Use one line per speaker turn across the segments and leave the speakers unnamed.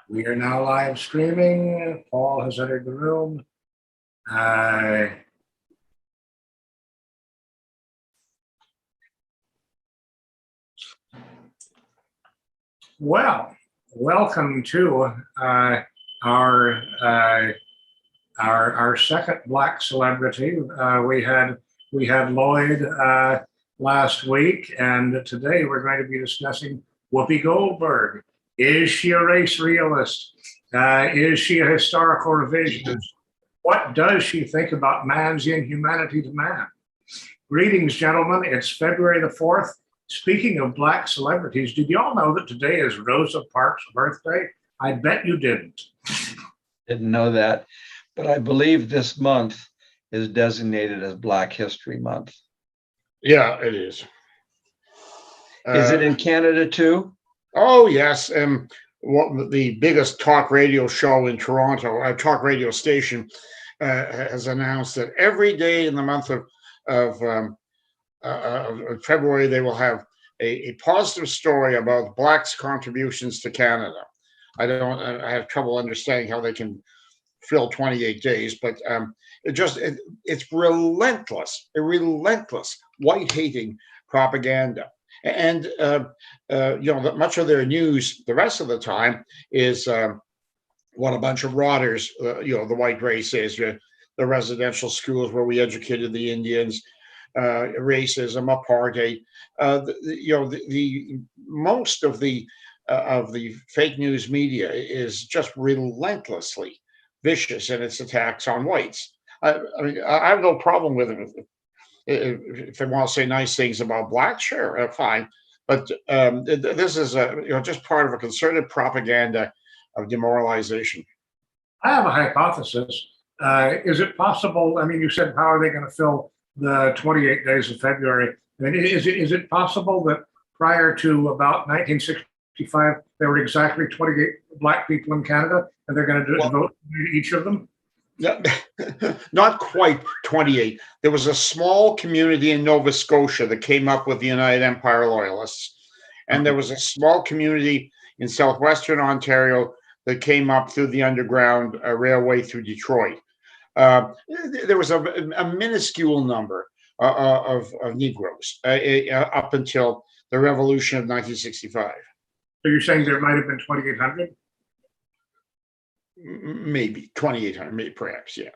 We are now live streaming. Paul has entered the room. Well, welcome to our second Black celebrity. We had Lloyd last week, and today we're going to be discussing Whoopi Goldberg. Is she a race realist? Is she a historical revisionist? What does she think about man's inhumanity to man? Greetings, gentlemen. It's February the 4th. Speaking of Black celebrities, did y'all know that today is Rosa Parks' birthday? I bet you didn't.
Didn't know that, but I believe this month is designated as Black History Month.
Yeah, it is.
Is it in Canada too?
Oh, yes. The biggest talk radio show in Toronto, a talk radio station, has announced that every day in the month of February, they will have a positive story about Blacks' contributions to Canada. I have trouble understanding how they can fill 28 days, but it's relentless, white-hating propaganda. And much of their news the rest of the time is what a bunch of rotters, the white race is, the residential schools where we educated the Indians, racism, apartheid. The most of the fake news media is just relentlessly vicious in its attacks on whites. I have no problem with it. If they want to say nice things about Blacks, sure, fine. But this is just part of a concerted propaganda of demoralization.
I have a hypothesis. Is it possible? I mean, you said how are they going to fill the 28 days of February? I mean, is it possible that prior to about 1965 there were exactly 28 Black people in Canada, and they're going to vote each of them?
Not quite 28. There was a small community in Nova Scotia that came up with the United Empire Loyalists. And there was a small community in southwestern Ontario that came up through the Underground Railway through Detroit. There was a minuscule number of Negroes up until the Revolution of 1965.
So you're saying there might have been 2,800?
Maybe 2,800, maybe perhaps, yeah.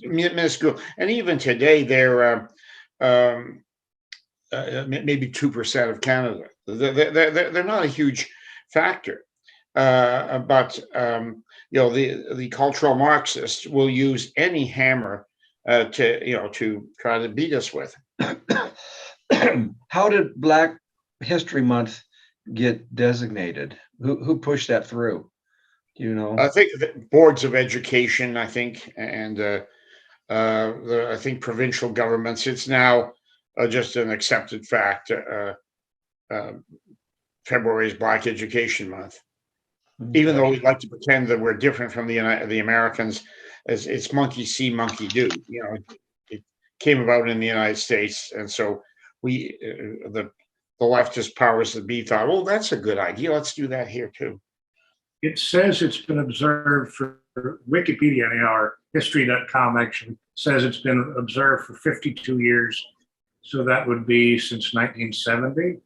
Minuscule. And even today, they're maybe 2% of Canada. They're not a huge factor. But the cultural Marxists will use any hammer to try to beat us with.
How did Black History Month get designated? Who pushed that through?
I think the boards of education, and I think provincial governments. It's now just an accepted fact. February is Black Education Month, even though we'd like to pretend that we're different from the Americans. As it's monkey see, monkey do. It came about in the United States, and so we, the leftist powers that be, thought, well, that's a good idea. Let's do that here too.
It says it's been observed for Wikipedia, our history.com actually says it's been observed for 52 years. So that would be since 1970.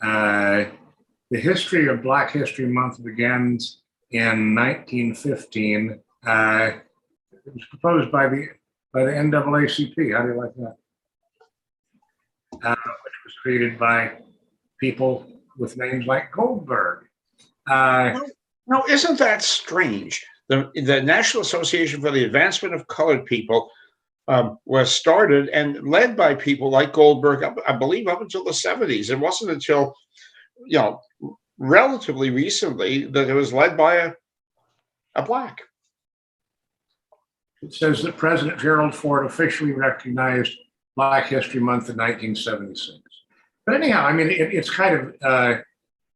The history of Black History Month begins in 1915. It was proposed by the NAACP. How do you like that? Which was created by people with names like Goldberg.
No, isn't that strange? The National Association for the Advancement of Colored People was started and led by people like Goldberg, I believe, up until the 70s. It wasn't until, relatively recently that it was led by a Black.
It says that President Gerald Ford officially recognized Black History Month in 1976. But anyhow, I mean, it's kind of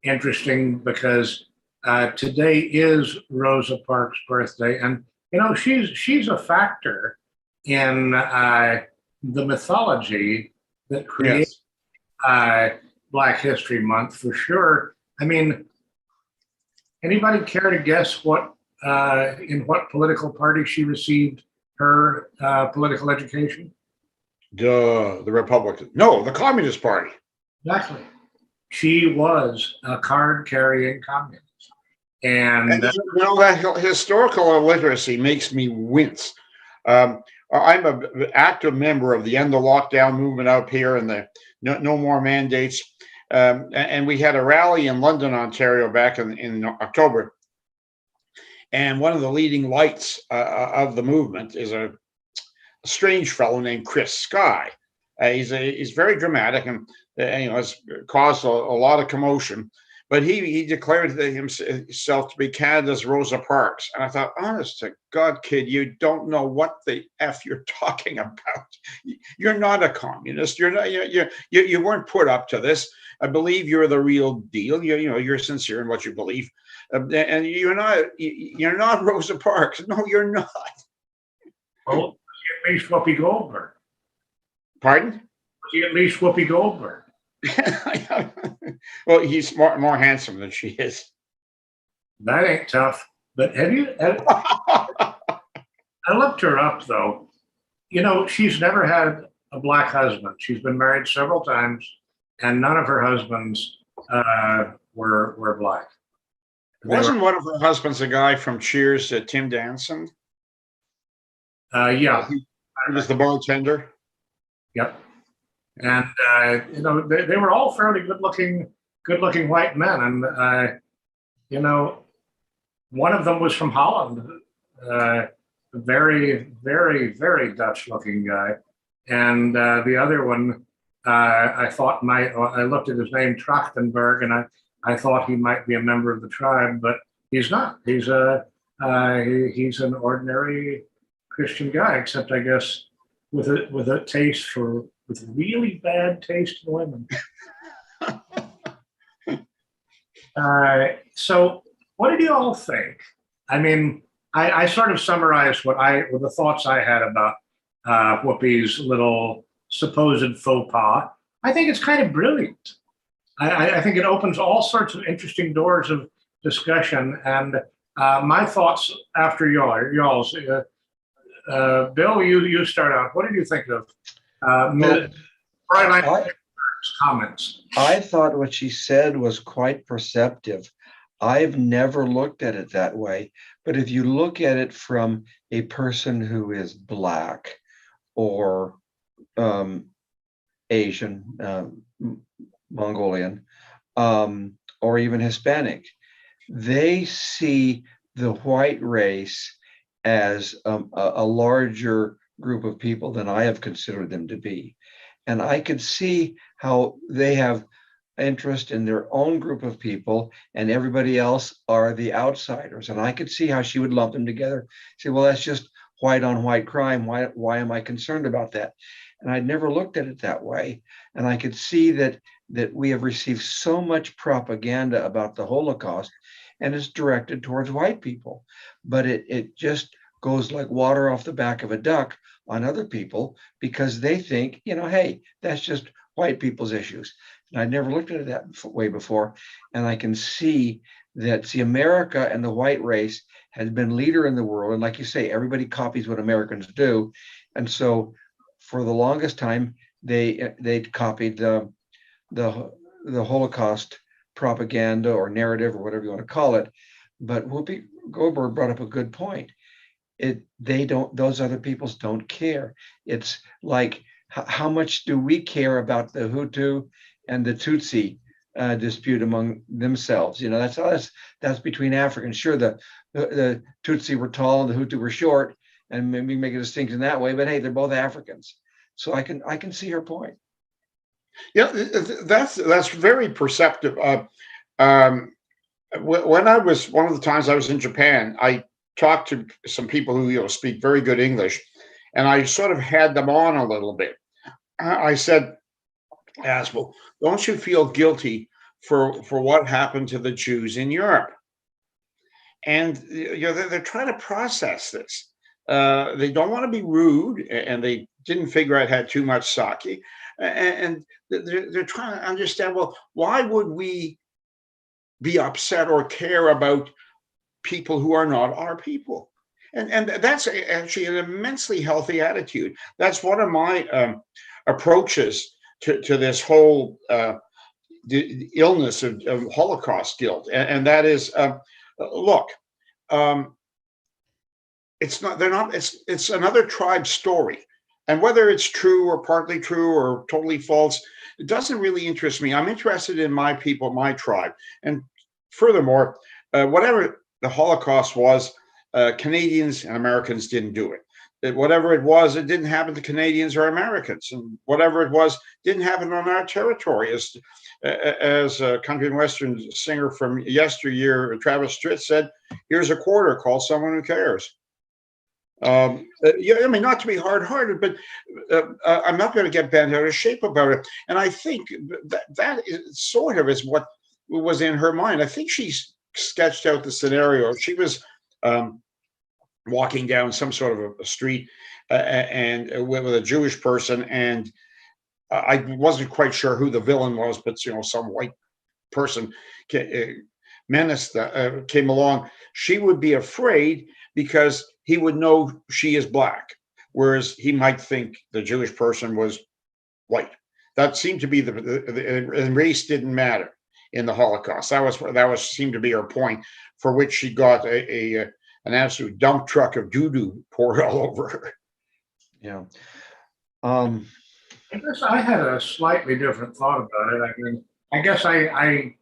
interesting because today is Rosa Parks' birthday, and she's a factor in the mythology that creates Black History Month for sure. I mean, Anybody care to guess what in what political party she received her political education?
Duh, the Republican. No, the Communist Party.
Exactly. She was a card-carrying communist,
And
and
that historical illiteracy makes me wince. I'm an active member of the End the Lockdown movement up here and the No More Mandates. And we had a rally in London, Ontario back in October. And one of the leading lights of the movement is a strange fellow named Chris Sky. He's very dramatic and has caused a lot of commotion. But he declared himself to be Canada's Rosa Parks, and I thought, honest to God, kid, you don't know what the f you're talking about. You're not a communist. You're not. You weren't put up to this. I believe you're the real deal. You're sincere in what you believe, and you're not Rosa Parks. No, you're not.
well, at least Whoopi Goldberg.
Pardon?
She at least Whoopi Goldberg.
Well, he's more handsome than she is.
That ain't tough. But I looked her up though. She's never had a black husband. She's been married several times, and none of her husbands were black.
Wasn't one of her husbands a guy from Cheers, Tim Danson?
Yeah.
He was the bartender.
Yep. And they were all fairly good looking white men, and one of them was from Holland, a very, very, very Dutch-looking guy, and the other one, I looked at his name Trachtenberg, and I thought he might be a member of the tribe, but he's not. He's he's an ordinary Christian guy, except I guess with a taste with really bad taste in women. So what did you all think? I mean, I sort of summarized what the thoughts I had about Whoopi's little supposed faux pas. I think it's kind of brilliant. I think it opens all sorts of interesting doors of discussion. And my thoughts after y'all's. Bill, you start out. What did you think of
I,
comments?
I thought what she said was quite perceptive. I've never looked at it that way, but if you look at it from a person who is black or Asian, Mongolian, or even Hispanic, they see the white race as a larger group of people than I have considered them to be. And I could see how they have interest in their own group of people and everybody else are the outsiders. And I could see how she would lump them together, say, well, that's just white on white crime. Why am I concerned about that? And I'd never looked at it that way. And I could see that we have received so much propaganda about the Holocaust and it's directed towards white people. But it just goes like water off the back of a duck on other people because they think, hey, that's just white people's issues. And I never looked at it that way before. And I can see that, America and the white race has been leader in the world. And like you say, everybody copies what Americans do. And so for the longest time, they copied the Holocaust propaganda or narrative or whatever you want to call it. But Whoopi Goldberg brought up a good point. Those other peoples don't care. It's like, how much do we care about the Hutu and the Tutsi dispute among themselves? That's between Africans. Sure, the Tutsi were tall and the Hutu were short, and maybe make a distinction that way. But hey, they're both Africans, so I can see her point.
Yeah, that's very perceptive. When I was one of the times I was in Japan, I talked to some people who speak very good English, and I sort of had them on a little bit. I asked, well, don't you feel guilty for what happened to the Jews in Europe? And they're trying to process this. They don't want to be rude, and they didn't figure out had too much sake, and they're trying to understand. Well, why would we be upset or care about people who are not our people. And that's actually an immensely healthy attitude. That's one of my approaches to this whole the illness of Holocaust guilt. And that is, look, it's not, they're not, it's another tribe's story. And whether it's true or partly true or totally false, it doesn't really interest me. I'm interested in my people, my tribe. And furthermore, whatever the Holocaust was, Canadians and Americans didn't do it. Whatever it was, it didn't happen to Canadians or Americans. And whatever it was, didn't happen on our territory. As a country and western singer from yesteryear, Travis Tritt said, here's a quarter, call someone who cares. Yeah, I mean, not to be hard-hearted, but I'm not going to get bent out of shape about it. And I think that is sort of is what was in her mind. I think she sketched out the scenario. She was walking down some sort of a street and with a Jewish person, and I wasn't quite sure who the villain was, but some white person menace came along. She would be afraid because he would know she is black, whereas he might think the Jewish person was white. That seemed to be and race didn't matter in the Holocaust. That was seemed to be her point, for which she got an absolute dump truck of doo-doo poured all over her.
Yeah.
I guess I had a slightly different thought about it. I mean, I guess I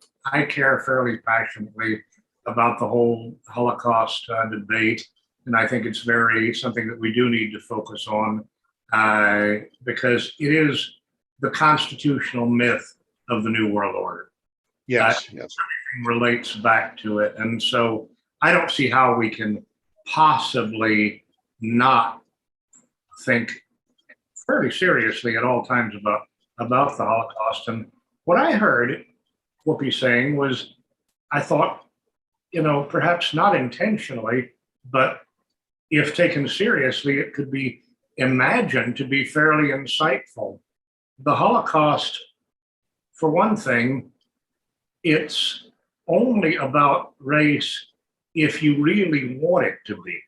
care fairly passionately about the whole Holocaust debate, and I think it's something that we do need to focus on because it is the constitutional myth of the New World Order.
Yes,
yes, relates back to it, and so I don't see how we can possibly not think fairly seriously at all times about the Holocaust. And what I heard Whoopi saying was, I thought, perhaps not intentionally, but if taken seriously, it could be imagined to be fairly insightful. The Holocaust, for one thing, it's only about race if you really want it to be.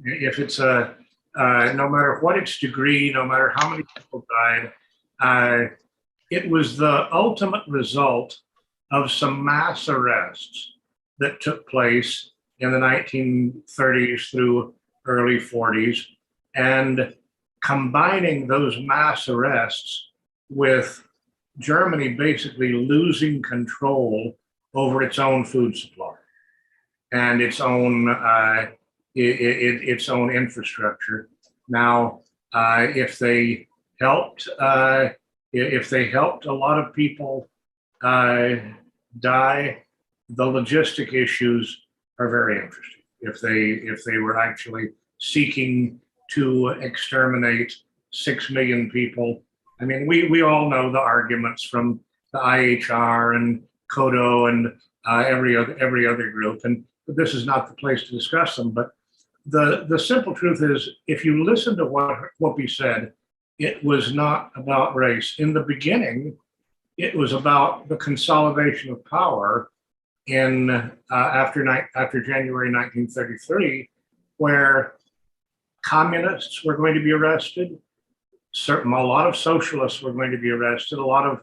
If it's no matter what its degree, no matter how many people died, it was the ultimate result of some mass arrests that took place in the 1930s through early 40s, and combining those mass arrests with Germany basically losing control over its own food supply and its own infrastructure. Now, if they helped a lot of people die, the logistic issues are very interesting. If they were actually seeking to exterminate 6 million people, I mean, we all know the arguments from the IHR and Kodo and every other group, and this is not the place to discuss them. But the simple truth is, if you listen to what Whoopi said, it was not about race. In the beginning, it was about the consolidation of power after January 1933, where communists were going to be arrested. A lot of socialists were going to be arrested. A lot of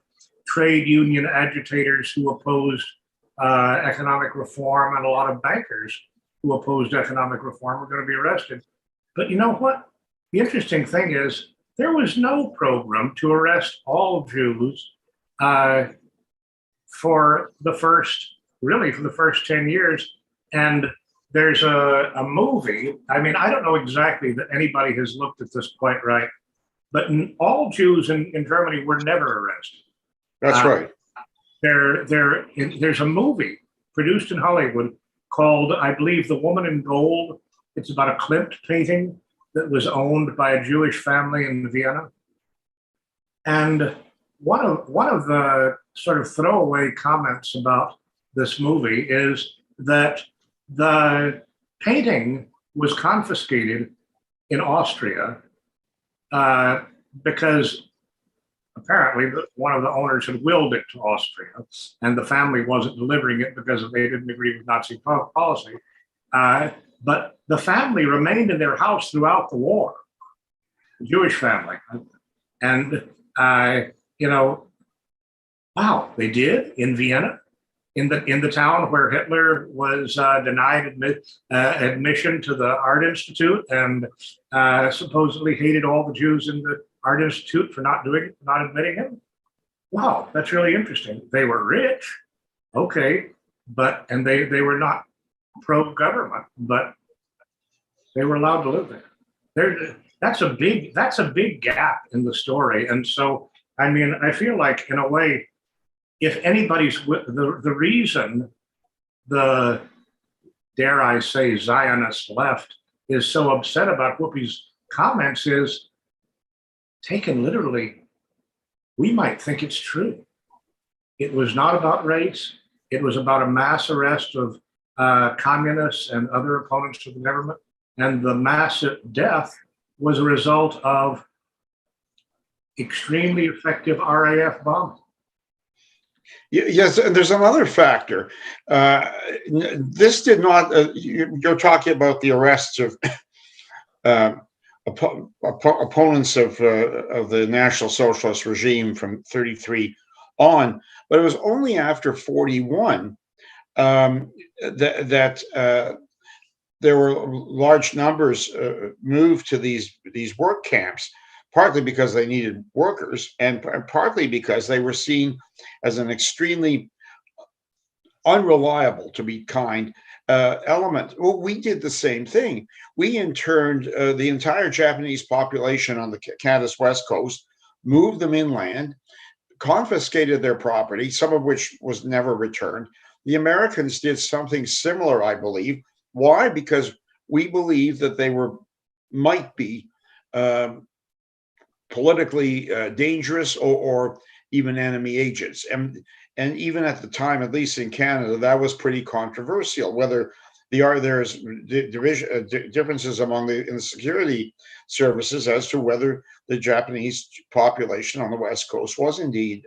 trade union agitators who opposed economic reform, and a lot of bankers who opposed economic reform were going to be arrested. But you know what? The interesting thing is, there was no program to arrest all Jews for the first 10 years. And there's a movie. I mean, I don't know exactly that anybody has looked at this quite right, but all Jews in Germany were never arrested.
That's right.
There's a movie produced in Hollywood called, I believe, The Woman in Gold. It's about a Klimt painting that was owned by a Jewish family in Vienna. And one of the sort of throwaway comments about this movie is that the painting was confiscated in Austria because apparently one of the owners had willed it to Austria, and the family wasn't delivering it because they didn't agree with Nazi policy. But the family remained in their house throughout the war, the Jewish family. And, you know, wow, they did in Vienna, in the town where Hitler was denied admission to the Art Institute, and supposedly hated all the Jews in the Art Institute for not admitting him. Wow, that's really interesting. They were rich, okay, and they were not pro-government, but they were allowed to live there. That's a big gap in the story, and so I mean, I feel like in a way, if anybody's the reason the, dare I say, Zionist left is so upset about Whoopi's comments is, taken literally, we might think it's true. It was not about race. It was about a mass arrest of communists and other opponents of the government. And the massive death was a result of extremely effective RAF bombing.
Yes, and there's another factor. This did not. You're talking about the arrests of opponents of the National Socialist regime from 33 on, but it was only after 41 that there were large numbers moved to these work camps, partly because they needed workers, and partly because they were seen as an extremely unreliable, to be kind, element. Well, we did the same thing. We interned the entire Japanese population on the Canada's west coast, moved them inland, confiscated their property, some of which was never returned. The Americans did something similar, I believe. Why? Because we believed that they might be politically dangerous or even enemy agents. And even at the time, at least in Canada, that was pretty controversial. Whether there's differences in the security services as to whether the Japanese population on the West Coast was indeed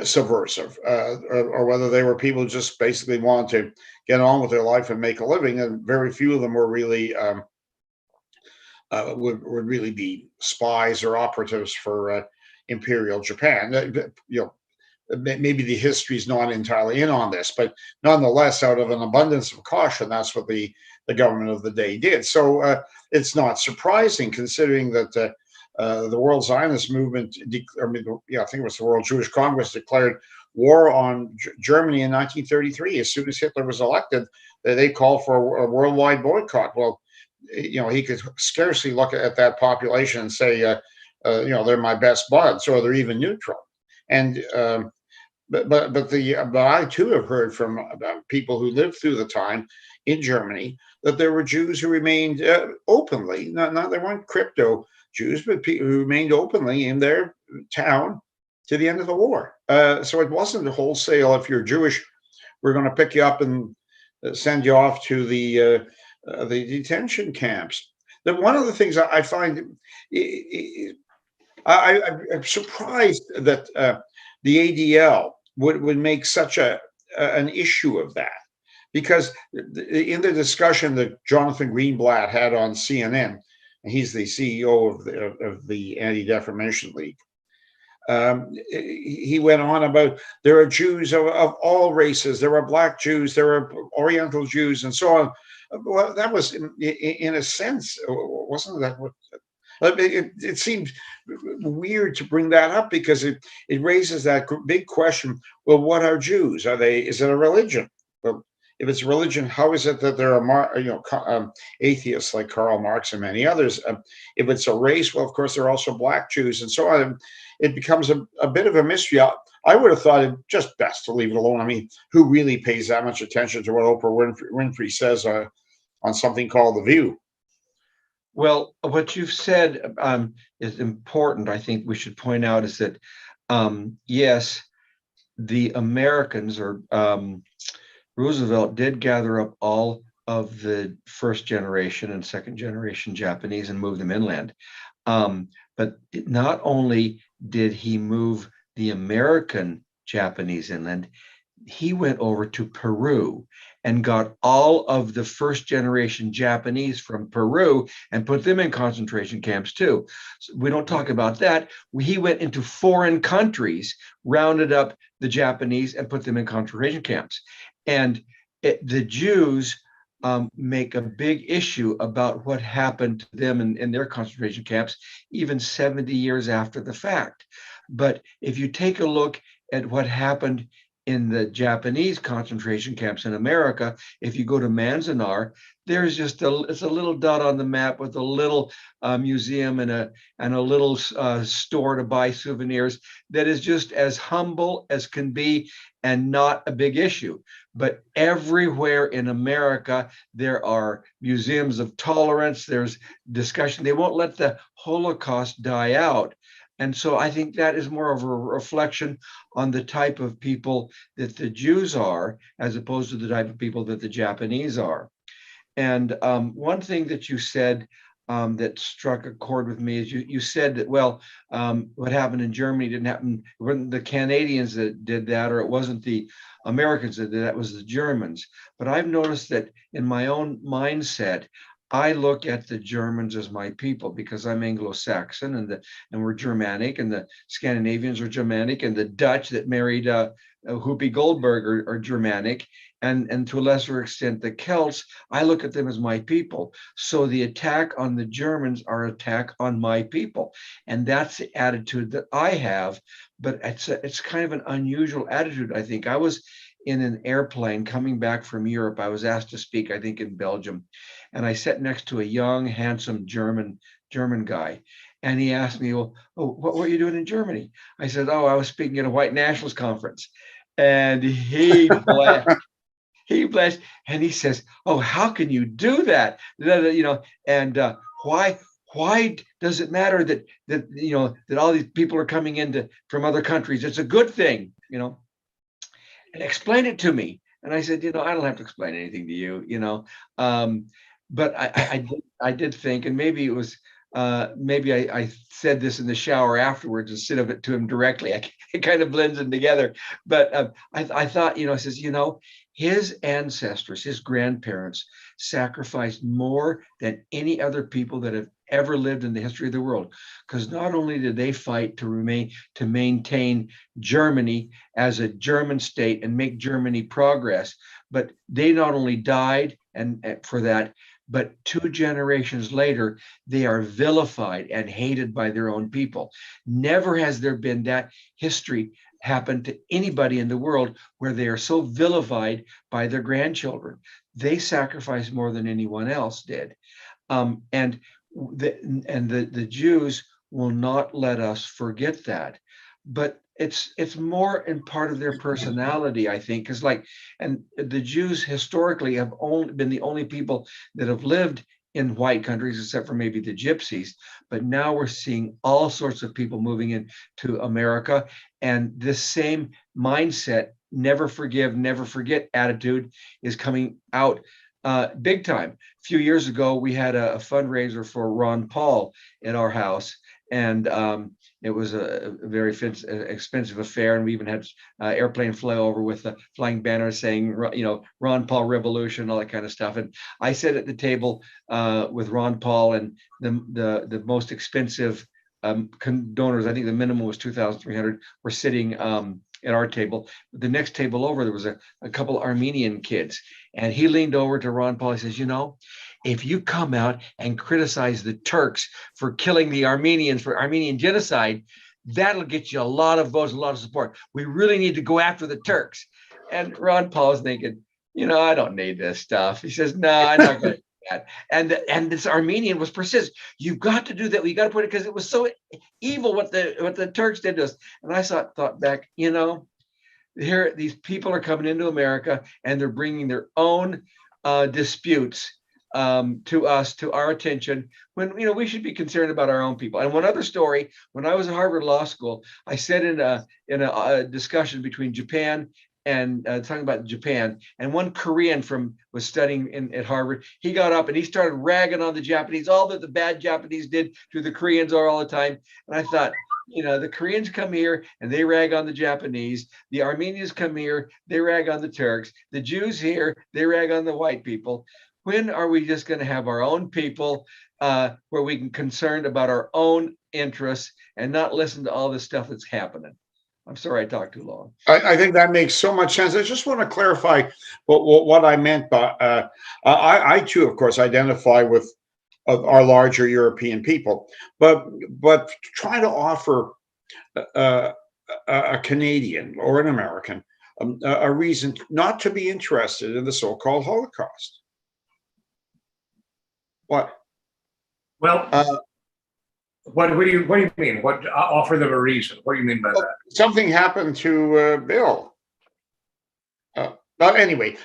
subversive, or whether they were people who just basically wanted to get on with their life and make a living, and very few of them were really would really be spies or operatives for Imperial Japan. Maybe the history is not entirely in on this, but nonetheless, out of an abundance of caution, that's what the government of the day did. So it's not surprising, considering that the World Zionist movement, I think it was the World Jewish Congress, declared war on Germany in 1933. As soon as Hitler was elected, they called for a worldwide boycott. Well, he could scarcely look at that population and say, they're my best buds, or they're even neutral. And but I too have heard from people who lived through the time in Germany that there were Jews who remained openly, not they weren't crypto Jews, but people who remained openly in their town to the end of the war. So it wasn't a wholesale, if you're Jewish, we're going to pick you up and send you off to the detention camps. Then one of the things I find, I'm surprised that the ADL would make such an issue of that, because in the discussion that Jonathan Greenblatt had on CNN, and he's the CEO of the Anti-Defamation League, he went on about there are Jews of all races. There are Black Jews, there are Oriental Jews, and so on. Well, that was in a sense, wasn't that what? It seemed weird to bring that up, because it raises that big question. Well, what are Jews? Is it a religion? Well, if it's a religion, how is it that there are atheists like Karl Marx and many others? If it's a race, well, of course, there are also Black Jews and so on. It becomes a bit of a mystery. I would have thought it just best to leave it alone. I mean, who really pays that much attention to what Oprah Winfrey says on something called The View?
Well, what you've said is important. I think we should point out is that, yes, the Americans, or Roosevelt, did gather up all of the first generation and second generation Japanese and move them inland. But not only did he move the American Japanese inland. He went over to Peru and got all of the first generation Japanese from Peru and put them in concentration camps too. So we don't talk about that. He went into foreign countries, rounded up the Japanese and put them in concentration camps. And the Jews make a big issue about what happened to them in their concentration camps, even 70 years after the fact. But if you take a look at what happened in the Japanese concentration camps in America, if you go to Manzanar, there's just it's a little dot on the map with a little museum and a little store to buy souvenirs that is just as humble as can be and not a big issue. But everywhere in America, there are museums of tolerance, there's discussion. They won't let the Holocaust die out. And so I think that is more of a reflection on the type of people that the Jews are, as opposed to the type of people that the Japanese are. And one thing that you said that struck a chord with me is you said that, well, what happened in Germany didn't happen, it wasn't the Canadians that did that, or it wasn't the Americans that did that, it was the Germans. But I've noticed that in my own mindset, I look at the Germans as my people because I'm Anglo-Saxon and we're Germanic, and the Scandinavians are Germanic, and the Dutch that married Whoopi Goldberg are Germanic, and to a lesser extent the Celts. I look at them as my people. So the attack on the Germans are attack on my people, and that's the attitude that I have. But it's kind of an unusual attitude. I think I was in an airplane coming back from Europe. I was asked to speak, I think, in Belgium. And I sat next to a young, handsome German guy. And he asked me, well, oh, what were you doing in Germany? I said, oh, I was speaking at a white nationalist conference. And he blushed, and he says, oh, how can you do that? You know, and why does it matter that all these people are coming from other countries? It's a good thing, you know. And explain it to me. And I said, I don't have to explain anything to you, but I did think, and maybe it was, maybe I said this in the shower afterwards instead of it to him directly. It kind of blends in together. But I thought, I says, his ancestors, his grandparents sacrificed more than any other people that have ever lived in the history of the world, because not only did they fight to maintain Germany as a German state and make Germany progress, but they not only died and for that, but 2 generations later, they are vilified and hated by their own people. Never has there been that history happen to anybody in the world where they are so vilified by their grandchildren. They sacrificed more than anyone else did. And the Jews will not let us forget that. But it's more in part of their personality, I think, because and the Jews historically have only been the only people that have lived in white countries, except for maybe the gypsies. But now we're seeing all sorts of people moving into America, and this same mindset, never forgive, never forget attitude is coming out big time. A few years ago, we had a fundraiser for Ron Paul at our house, and it was a very expensive affair, and we even had airplane fly over with a flying banner saying, Ron Paul Revolution, all that kind of stuff. And I sat at the table with Ron Paul, and the most expensive donors, I think the minimum was 2,300, were sitting at our table. The next table over, there was a couple Armenian kids, and he leaned over to Ron Paul. He says, if you come out and criticize the Turks for killing the Armenians, for Armenian genocide, that'll get you a lot of votes, a lot of support. We really need to go after the Turks. And Ron Paul is thinking, I don't need this stuff. He says, no, I'm not going to do that. And this Armenian was persistent. You've got to do that. You got to put it, because it was so evil what the Turks did to us. And I thought back, here these people are coming into America and they're bringing their own disputes to us, to our attention, when we should be concerned about our own people. And one other story: when I was at Harvard Law School, I said in a discussion between Japan and talking about Japan, and one Korean was studying at Harvard. He got up and he started ragging on the Japanese, all that the bad Japanese did to the Koreans all the time. And I thought, The Koreans come here and they rag on the Japanese. The Armenians come here, they rag on the Turks. The Jews here, they rag on the white people. When are we just going to have our own people where we can concerned about our own interests and not listen to all this stuff that's happening? I'm sorry I talked too long.
I think that makes so much sense. I just want to clarify what I meant by I too, of course, identify with our larger European people, but trying to offer a Canadian or an American a reason not to be interested in the so-called Holocaust. What?
Well, what do you mean? What offer them a reason? What do you mean by that?
Something happened to Bill. But anyway,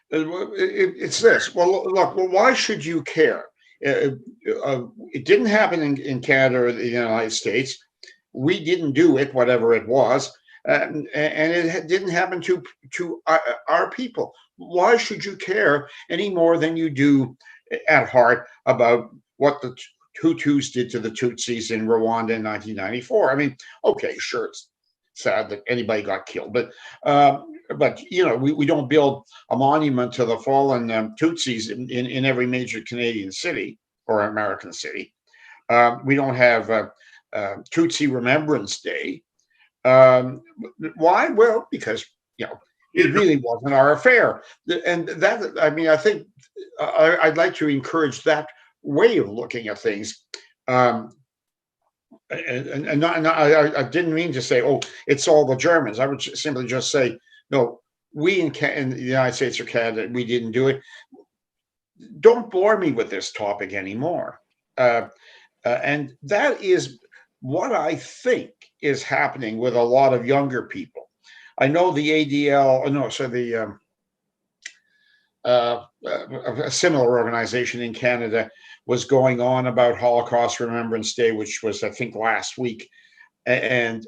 it's this. Well, look. Well, why should you care? It didn't happen in Canada or the United States. We didn't do it, whatever it was, and it didn't happen to our people. Why should you care any more than you do at heart about what the Hutus did to the Tutsis in Rwanda in 1994? I mean, okay, sure, it's sad that anybody got killed, but we don't build a monument to the fallen Tutsis in every major Canadian city or American city. We don't have Tutsi Remembrance Day. Why? Well, because it really wasn't our affair, and that, I mean, I think I'd like to encourage that way of looking at things. And I didn't mean to say, oh, it's all the Germans. I would simply just say, no, we in the United States or Canada, we didn't do it. Don't bore me with this topic anymore. And that is what I think is happening with a lot of younger people. I know the a similar organization in Canada was going on about Holocaust Remembrance Day, which was, I think, last week. And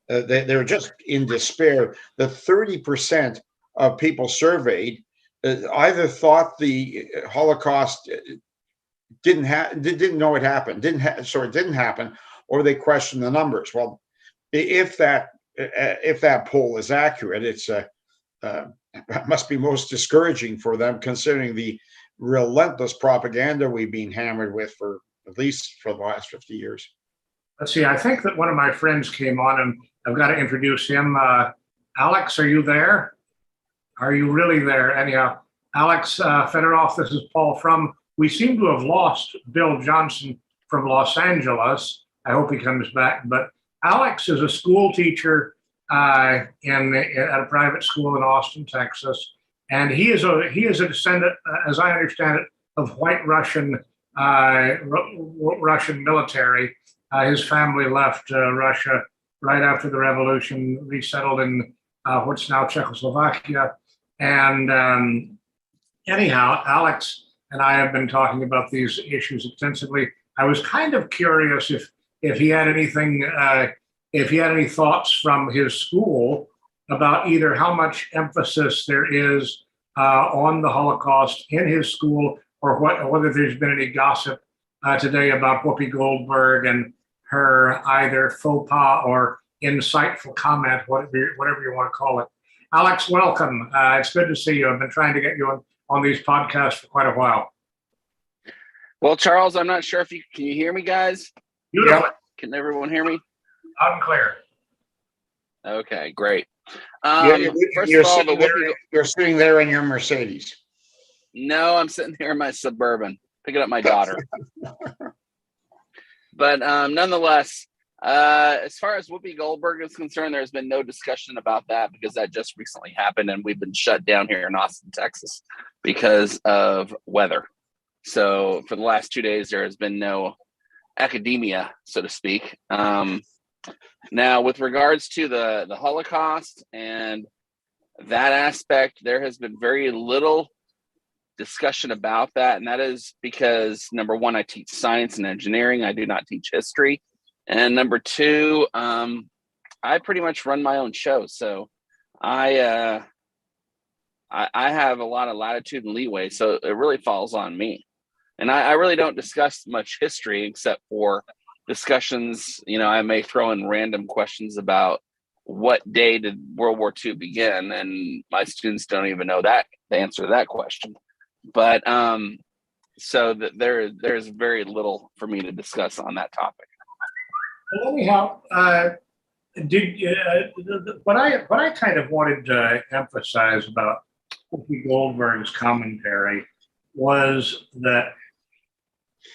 they're just in despair. The 30% of people surveyed either thought the Holocaust didn't know it happened, it didn't happen, or they questioned the numbers. Well, if that poll is accurate, it's must be most discouraging for them, considering the relentless propaganda we've been hammered with for at least for the last 50 years.
Let's see. I think that one of my friends came on, and I've got to introduce him. Alex, are you there? Are you really there? Anyhow, Alex Fedorov, this is Paul from. We seem to have lost Bill Johnson from Los Angeles. I hope he comes back. But Alex is a school teacher at a private school in Austin, Texas, and he is a descendant, as I understand it, of white Russian military. His family left Russia right after the revolution, resettled in what's now Czechoslovakia. And anyhow, Alex and I have been talking about these issues extensively. I was kind of curious if he had anything, if he had any thoughts from his school about either how much emphasis there is on the Holocaust in his school, or whether there's been any gossip today about Whoopi Goldberg and her either faux pas or insightful comment, whatever you want to call it. Alex, welcome. It's good to see you. I've been trying to get you on these podcasts for quite a while.
Well, Charles, I'm not sure if can you hear me, guys?
Beautiful.
Yeah. Can everyone hear me?
Loud and clear.
Okay, great.
First of all, you're sitting there in your Mercedes.
No, I'm sitting here in my Suburban, picking up my daughter. But nonetheless, as far as Whoopi Goldberg is concerned, there's been no discussion about that because that just recently happened, and we've been shut down here in Austin, Texas, because of weather. So for the last 2 days, there has been no academia, so to speak. Now, with regards to the Holocaust and that aspect, there has been very little discussion about that. And that is because, number one, I teach science and engineering. I do not teach history. And number two, I pretty much run my own show. So I have a lot of latitude and leeway. So it really falls on me. And I really don't discuss much history except for discussions. I may throw in random questions about what day did World War II begin, and my students don't even know the answer to that question. But so that there's very little for me to discuss on that topic.
Well, anyhow, what I kind of wanted to emphasize about Whoopi Goldberg's commentary was that,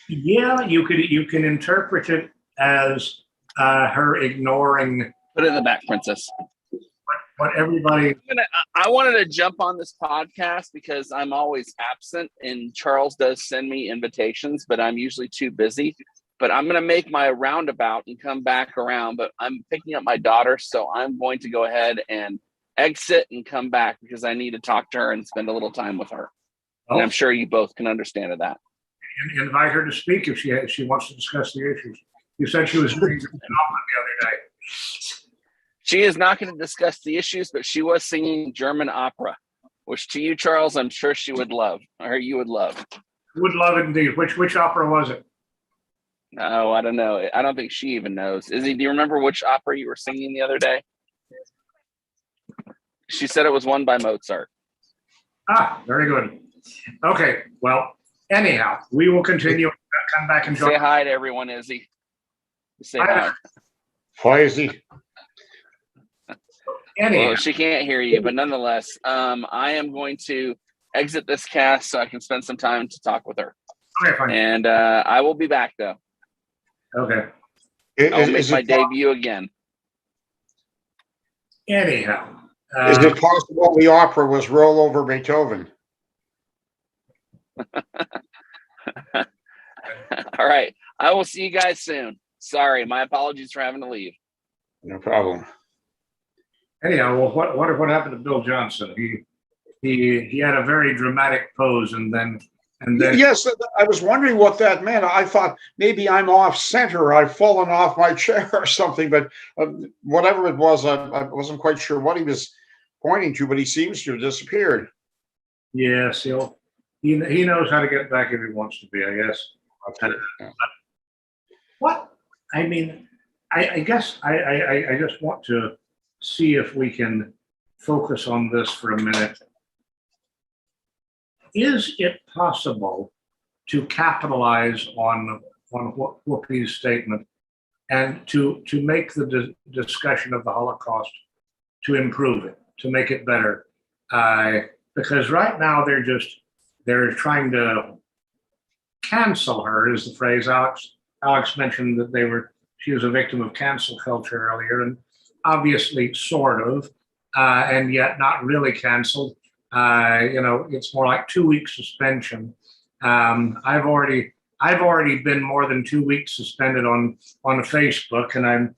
yeah, you can interpret it as her ignoring
Put it in the back, Princess.
what everybody.
I wanted to jump on this podcast because I'm always absent, and Charles does send me invitations, but I'm usually too busy. But I'm going to make my roundabout and come back around, but I'm picking up my daughter, so I'm going to go ahead and exit and come back because I need to talk to her and spend a little time with her. And I'm sure you both can understand that.
Invite her to speak if she wants to discuss the issues. You said she was doing the other day.
She is not going to discuss the issues, but she was singing German opera, which to you, Charles, I'm sure she would love, or you would love.
Would love it indeed. Which opera was it?
Oh, I don't know. I don't think she even knows. Izzy, do you remember which opera you were singing the other day? She said it was one by Mozart.
Ah, very good. Okay, well, anyhow, we will continue. Come back and join.
Say hi to everyone, Izzy. Say hi.
Hi, Izzy.
Anyhow.
Well, she can't hear you, but nonetheless, I am going to exit this cast so I can spend some time to talk with her.
Okay, fine.
And I will be back, though.
Okay.
I'll make my debut again.
Anyhow.
Is it possible the opera was Roll Over Beethoven?
All right. I will see you guys soon. Sorry, my apologies for having to leave.
No problem.
Anyhow, well, what happened to Bill Johnson? He had a very dramatic pose, and then.
Yes, I was wondering what that meant. I thought maybe I'm off center. I've fallen off my chair or something, but whatever it was, I wasn't quite sure what he was pointing to, but he seems to have disappeared.
Yes, he knows how to get back if he wants to be, I guess.
Okay. Yeah.
What? I mean, I guess I just want to see if we can focus on this for a minute. Is it possible to capitalize on Whoopi's statement and to make the discussion of the Holocaust, to improve it, to make it better? Because right now they're trying to cancel her, is the phrase. Alex mentioned that she was a victim of cancel culture earlier, and obviously sort of, and yet not really canceled. It's more like 2 week suspension. I've already been more than 2 weeks suspended on Facebook, and I'm,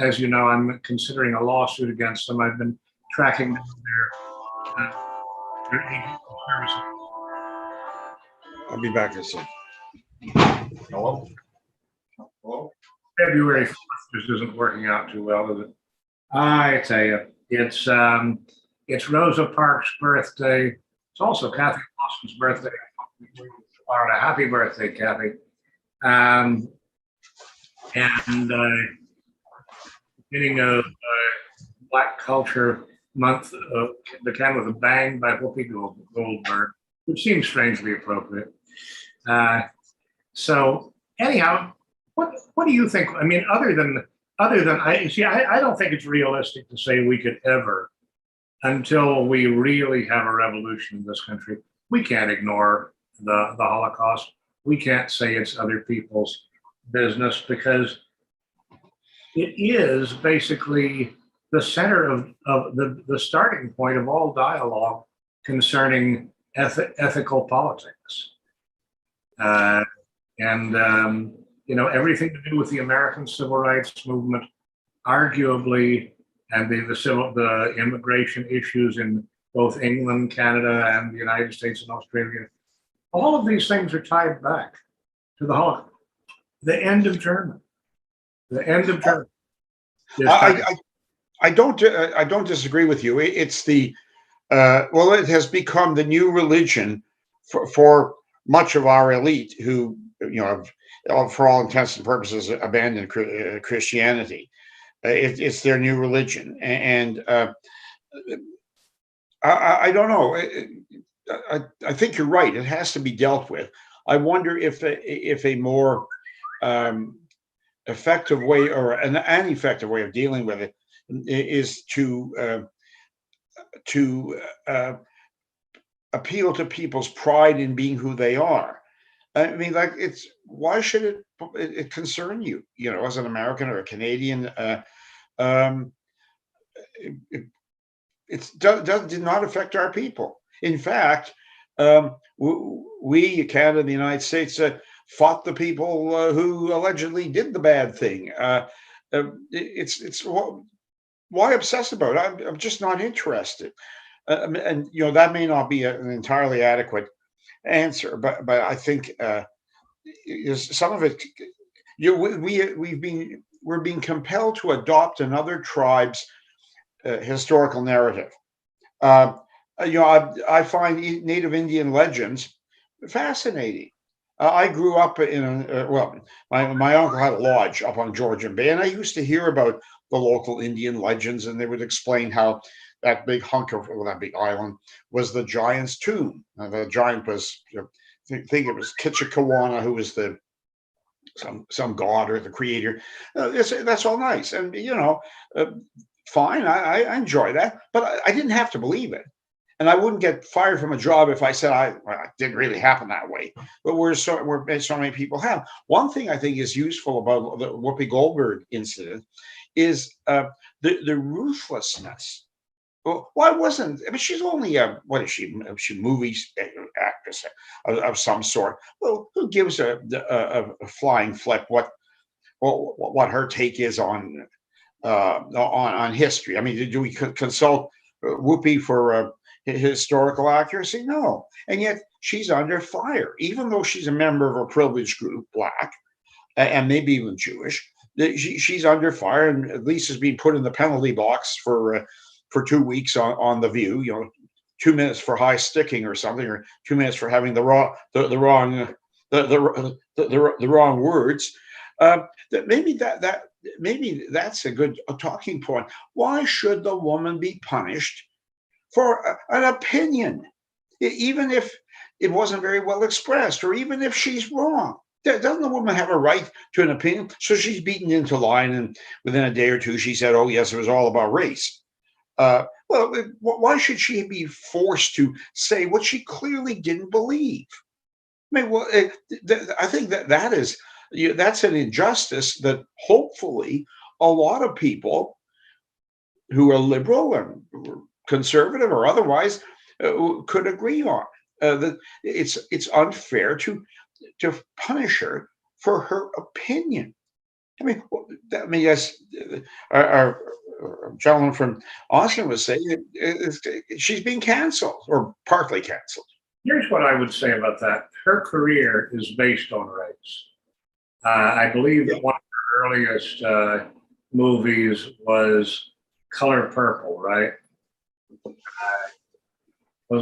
as you know, I'm considering a lawsuit against them. I've been tracking their agent services.
I'll be back in a second.
Hello. February 4th just isn't working out too well, is it? I tell you, it's Rosa Parks' birthday. It's also Kathy Lawson's birthday. Florida. Happy birthday, Kathy. And beginning of Black Culture Month began with a bang by Whoopi Goldberg, which seems strangely appropriate. So anyhow, what do you think? I mean, other than I don't think it's realistic to say we could ever, until we really have a revolution in this country, we can't ignore the Holocaust. We can't say it's other people's business, because it is basically the center of the starting point of all dialogue concerning ethical politics. Everything to do with the American Civil Rights Movement, arguably, and the immigration issues in both England, Canada, and the United States and Australia. All of these things are tied back to the Holocaust. The end of Germany. The end of Germany.
I don't disagree with you. It's the it has become the new religion for much of our elite, who for all intents and purposes, abandoned Christianity. It's their new religion, and I don't know. I think you're right. It has to be dealt with. I wonder if a more effective way, or an effective way of dealing with it, is to appeal to people's pride in being who they are. I mean, like, why should it concern you? As an American or a Canadian, um, did not affect our people. In fact, we, Canada, and the United States, fought the people who allegedly did the bad thing. It's why obsess about it? I'm just not interested. And that may not be an entirely adequate answer, but I think some of it. We're being compelled to adopt another tribe's historical narrative. I find Native Indian legends fascinating. I grew up my uncle had a lodge up on Georgian Bay, and I used to hear about the local Indian legends, and they would explain how that big hunk of that big island was the giant's tomb. The giant was, I think it was Kitchikawana, who was some god or the creator. That's all nice, and fine. I enjoy that, but I didn't have to believe it. And I wouldn't get fired from a job if I said it didn't really happen that way. But where so many people have. One thing I think is useful about the Whoopi Goldberg incident is the ruthlessness. Well, why wasn't? I mean, she's only what is she? She movie actress of some sort. Well, who gives a flying flip what her take is on history? I mean, do we consult Whoopi for historical accuracy? No. And yet she's under fire, even though she's a member of a privileged group, Black, and maybe even Jewish. She's under fire, and at least is being put in the penalty box for 2 weeks on The View. 2 minutes for high sticking or something, or 2 minutes for having the wrong words. Maybe that's a good talking point. Why should the woman be punished for an opinion, even if it wasn't very well expressed, or even if she's wrong? Doesn't the woman have a right to an opinion? So she's beaten into line, and within a day or two, she said, "Oh yes, it was all about race." Well, why should she be forced to say what she clearly didn't believe? I mean, I think that's an injustice that hopefully a lot of people who are liberal and conservative or otherwise could agree on. That it's unfair to punish her for her opinion. I mean, yes, our gentleman from Austin was saying she's being canceled or partly canceled.
Here's what I would say about that. Her career is based on race. I believe that one of her earliest movies was Color Purple, right? I'm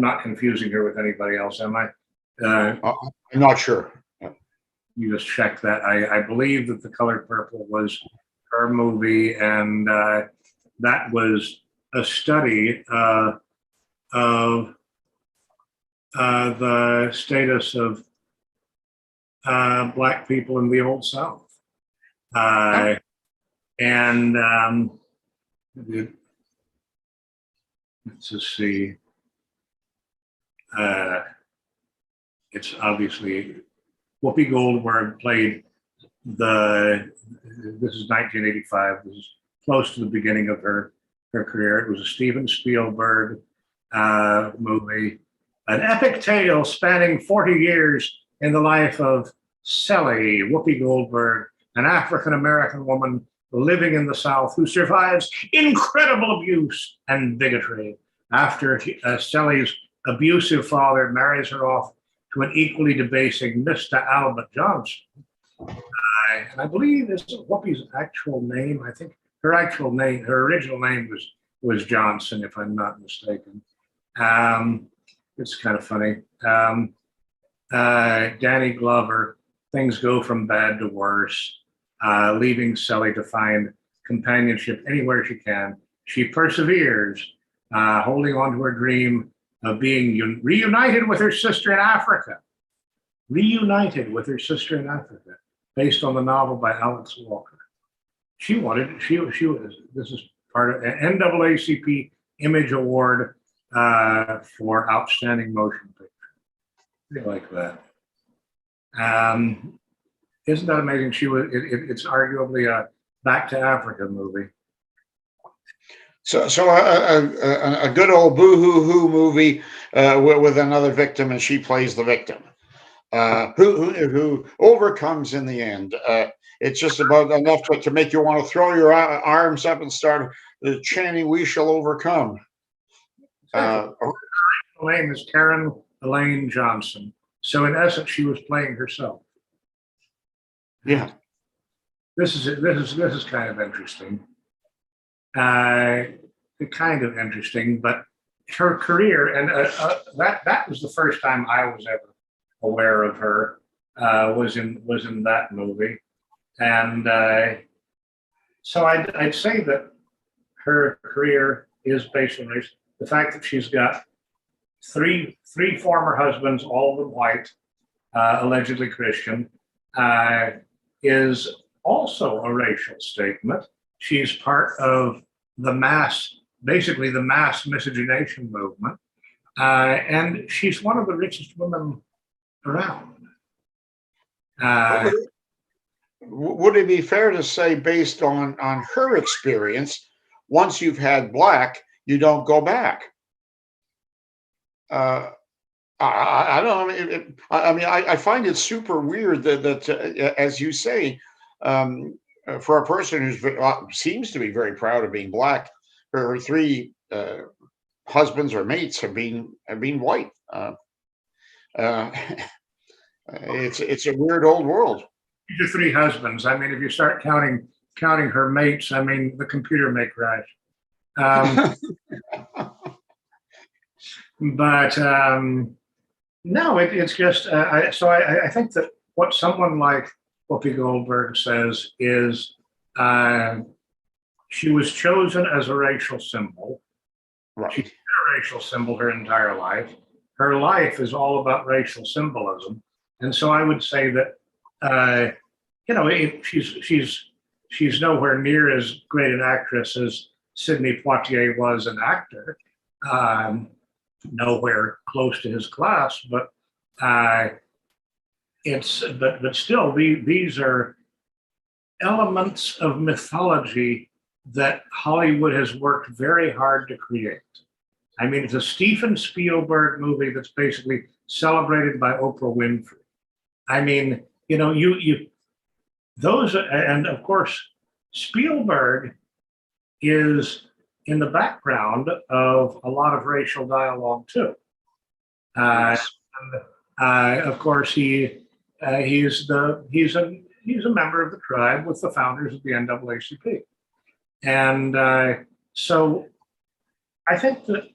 not confusing her with anybody else, am I?
I'm not sure.
You just check that. I believe that The Color Purple was her movie, and that was a study of the status of Black people in the Old South. And let's just see. It's obviously Whoopi Goldberg played this is 1985. This is close to the beginning of her career. It was a Steven Spielberg movie, an epic tale spanning 40 years in the life of Sally, Whoopi Goldberg, an African-American woman living in the South who survives incredible abuse and bigotry after Sally's abusive father marries her off to an equally debasing Mr. Albert Johnson. And I believe this is Whoopi's actual name. I think her original name was Johnson, if I'm not mistaken. It's kind of funny. Danny Glover, things go from bad to worse, leaving Sally to find companionship anywhere she can. She perseveres, holding on to her dream of being reunited with her sister in Africa. Reunited with her sister in Africa, based on the novel by Alex Walker. She wanted, she was, this is part of an NAACP Image Award for Outstanding Motion Picture. I like that. Isn't that amazing? It's arguably a Back to Africa movie.
So a good old boo-hoo-hoo movie with another victim, and she plays the victim, who overcomes in the end. It's just about enough to make you want to throw your arms up and start chanting, "We shall overcome."
Her name is Karen Elaine Johnson. So in essence, she was playing herself.
Yeah.
This is kind of interesting. Kind of interesting, but her career, and that was the first time I was ever aware of her, was in that movie, and so I'd say that her career is based on race. The fact that she's got three former husbands, all of them white, allegedly Christian, is also a racial statement. She's part of basically the mass miscegenation movement, and she's one of the richest women around.
Would it be fair to say, based on her experience, once you've had black, you don't go back? I don't know. I find it super weird that as you say, for a person who seems to be very proud of being black, her three husbands or mates have been white. It's a weird old world.
These are three husbands. I mean, if you start counting her mates, I mean, the computer may crash. But no, it's just I think that what someone like Whoopi Goldberg says is she was chosen as a racial symbol.
Right.
She's been a racial symbol her entire life. Her life is all about racial symbolism, and so I would say that she's nowhere near as great an actress as Sidney Poitier was an actor. Nowhere close to his class, but still these are elements of mythology that Hollywood has worked very hard to create. I mean, it's a Steven Spielberg movie that's basically celebrated by Oprah Winfrey. I mean, those, and of course, Spielberg is in the background of a lot of racial dialogue too.
Yes.
Of course, he's a member of the tribe with the founders of the NAACP, and so I think that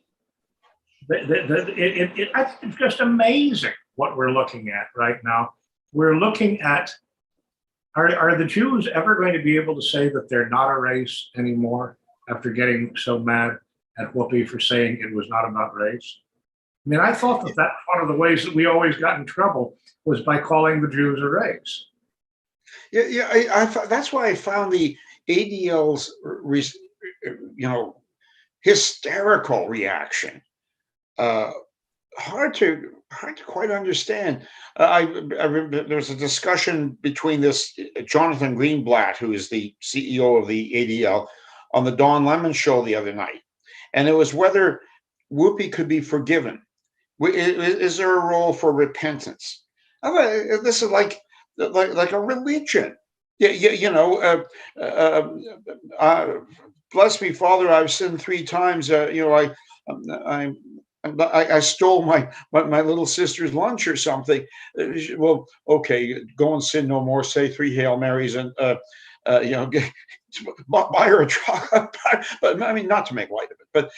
I think it's just amazing what we're looking at right now. We're looking at are the Jews ever going to be able to say that they're not a race anymore after getting so mad at Whoopi for saying it was not about race? I mean, I thought that that's one of the ways that we always got in trouble was by calling the Jews a race.
Yeah. That's why I found the ADL's, hysterical reaction hard to quite understand. There's a discussion between this Jonathan Greenblatt, who is the CEO of the ADL, on the Don Lemon show the other night, and it was whether Whoopi could be forgiven. Is there a role for repentance? This is like a religion. Yeah. Bless me, Father, I've sinned 3 times. I stole my little sister's lunch or something. Well, okay, go and sin no more. Say 3 Hail Marys and buy her a chocolate. But I mean, not to make light of it, but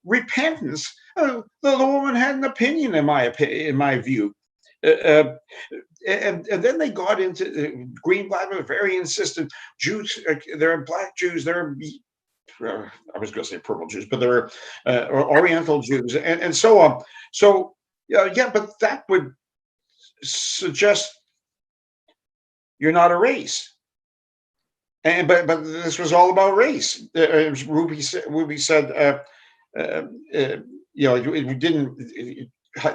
repentance. The woman had an opinion, in my view. Uh, and then they got into Greenblatt was very insistent. Jews, there are black Jews, there are I was going to say purple Jews, but there were Oriental Jews, and so on. So yeah, but that would suggest you're not a race. And but this was all about race. Ruby said, it didn't.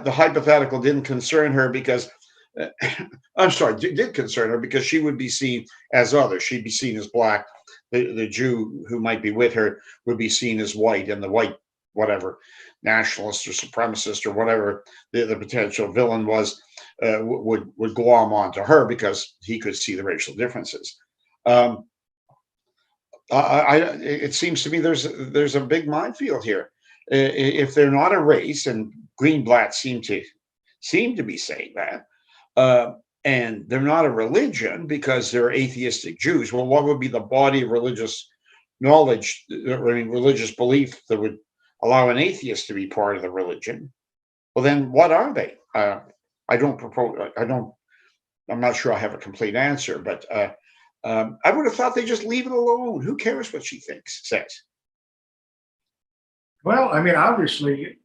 The hypothetical didn't concern her because I'm sorry, did concern her because she would be seen as other. She'd be seen as black. The Jew who might be with her would be seen as white, and the white, whatever, nationalist or supremacist or whatever the potential villain was, would glom onto her because he could see the racial differences. It seems to me there's a big minefield here. If they're not a race, and Greenblatt seemed to be saying that, and they're not a religion because they're atheistic Jews. Well, what would be the body of religious knowledge, religious belief that would allow an atheist to be part of the religion? Well, then what are they? I don't propose. I'm not sure I have a complete answer, but I would have thought they just leave it alone. Who cares what she says?
Well, I mean, obviously,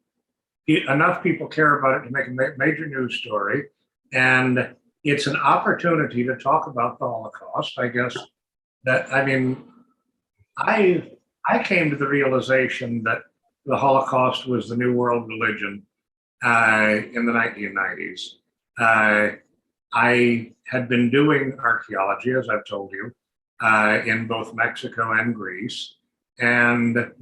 enough people care about it to make a major news story, and it's an opportunity to talk about the Holocaust. I guess that I mean, I came to the realization that the Holocaust was the New World religion in the 1990s. I had been doing archaeology, as I've told you, in both Mexico and Greece, and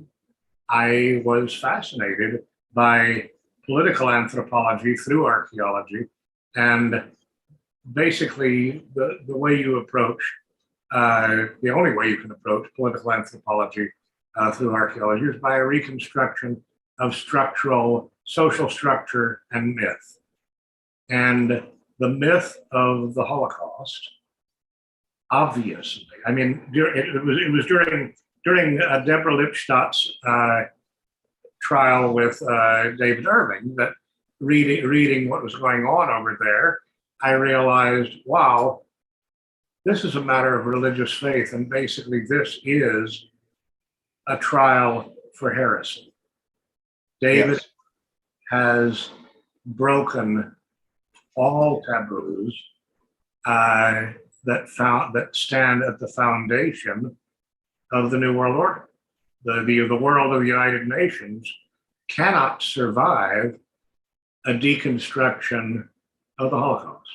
I was fascinated by political anthropology through archaeology, and basically the way you approach, the only way you can approach political anthropology through archaeology is by a reconstruction of structural, social structure and myth. And the myth of the Holocaust, obviously, I mean, it was during Deborah Lipstadt's trial with David Irving that reading what was going on over there, I realized, wow, this is a matter of religious faith, and basically this is a trial for heresy. David
Yes.
has broken all taboos that stand at the foundation of the New World Order. The world of the United Nations cannot survive a deconstruction of the Holocaust.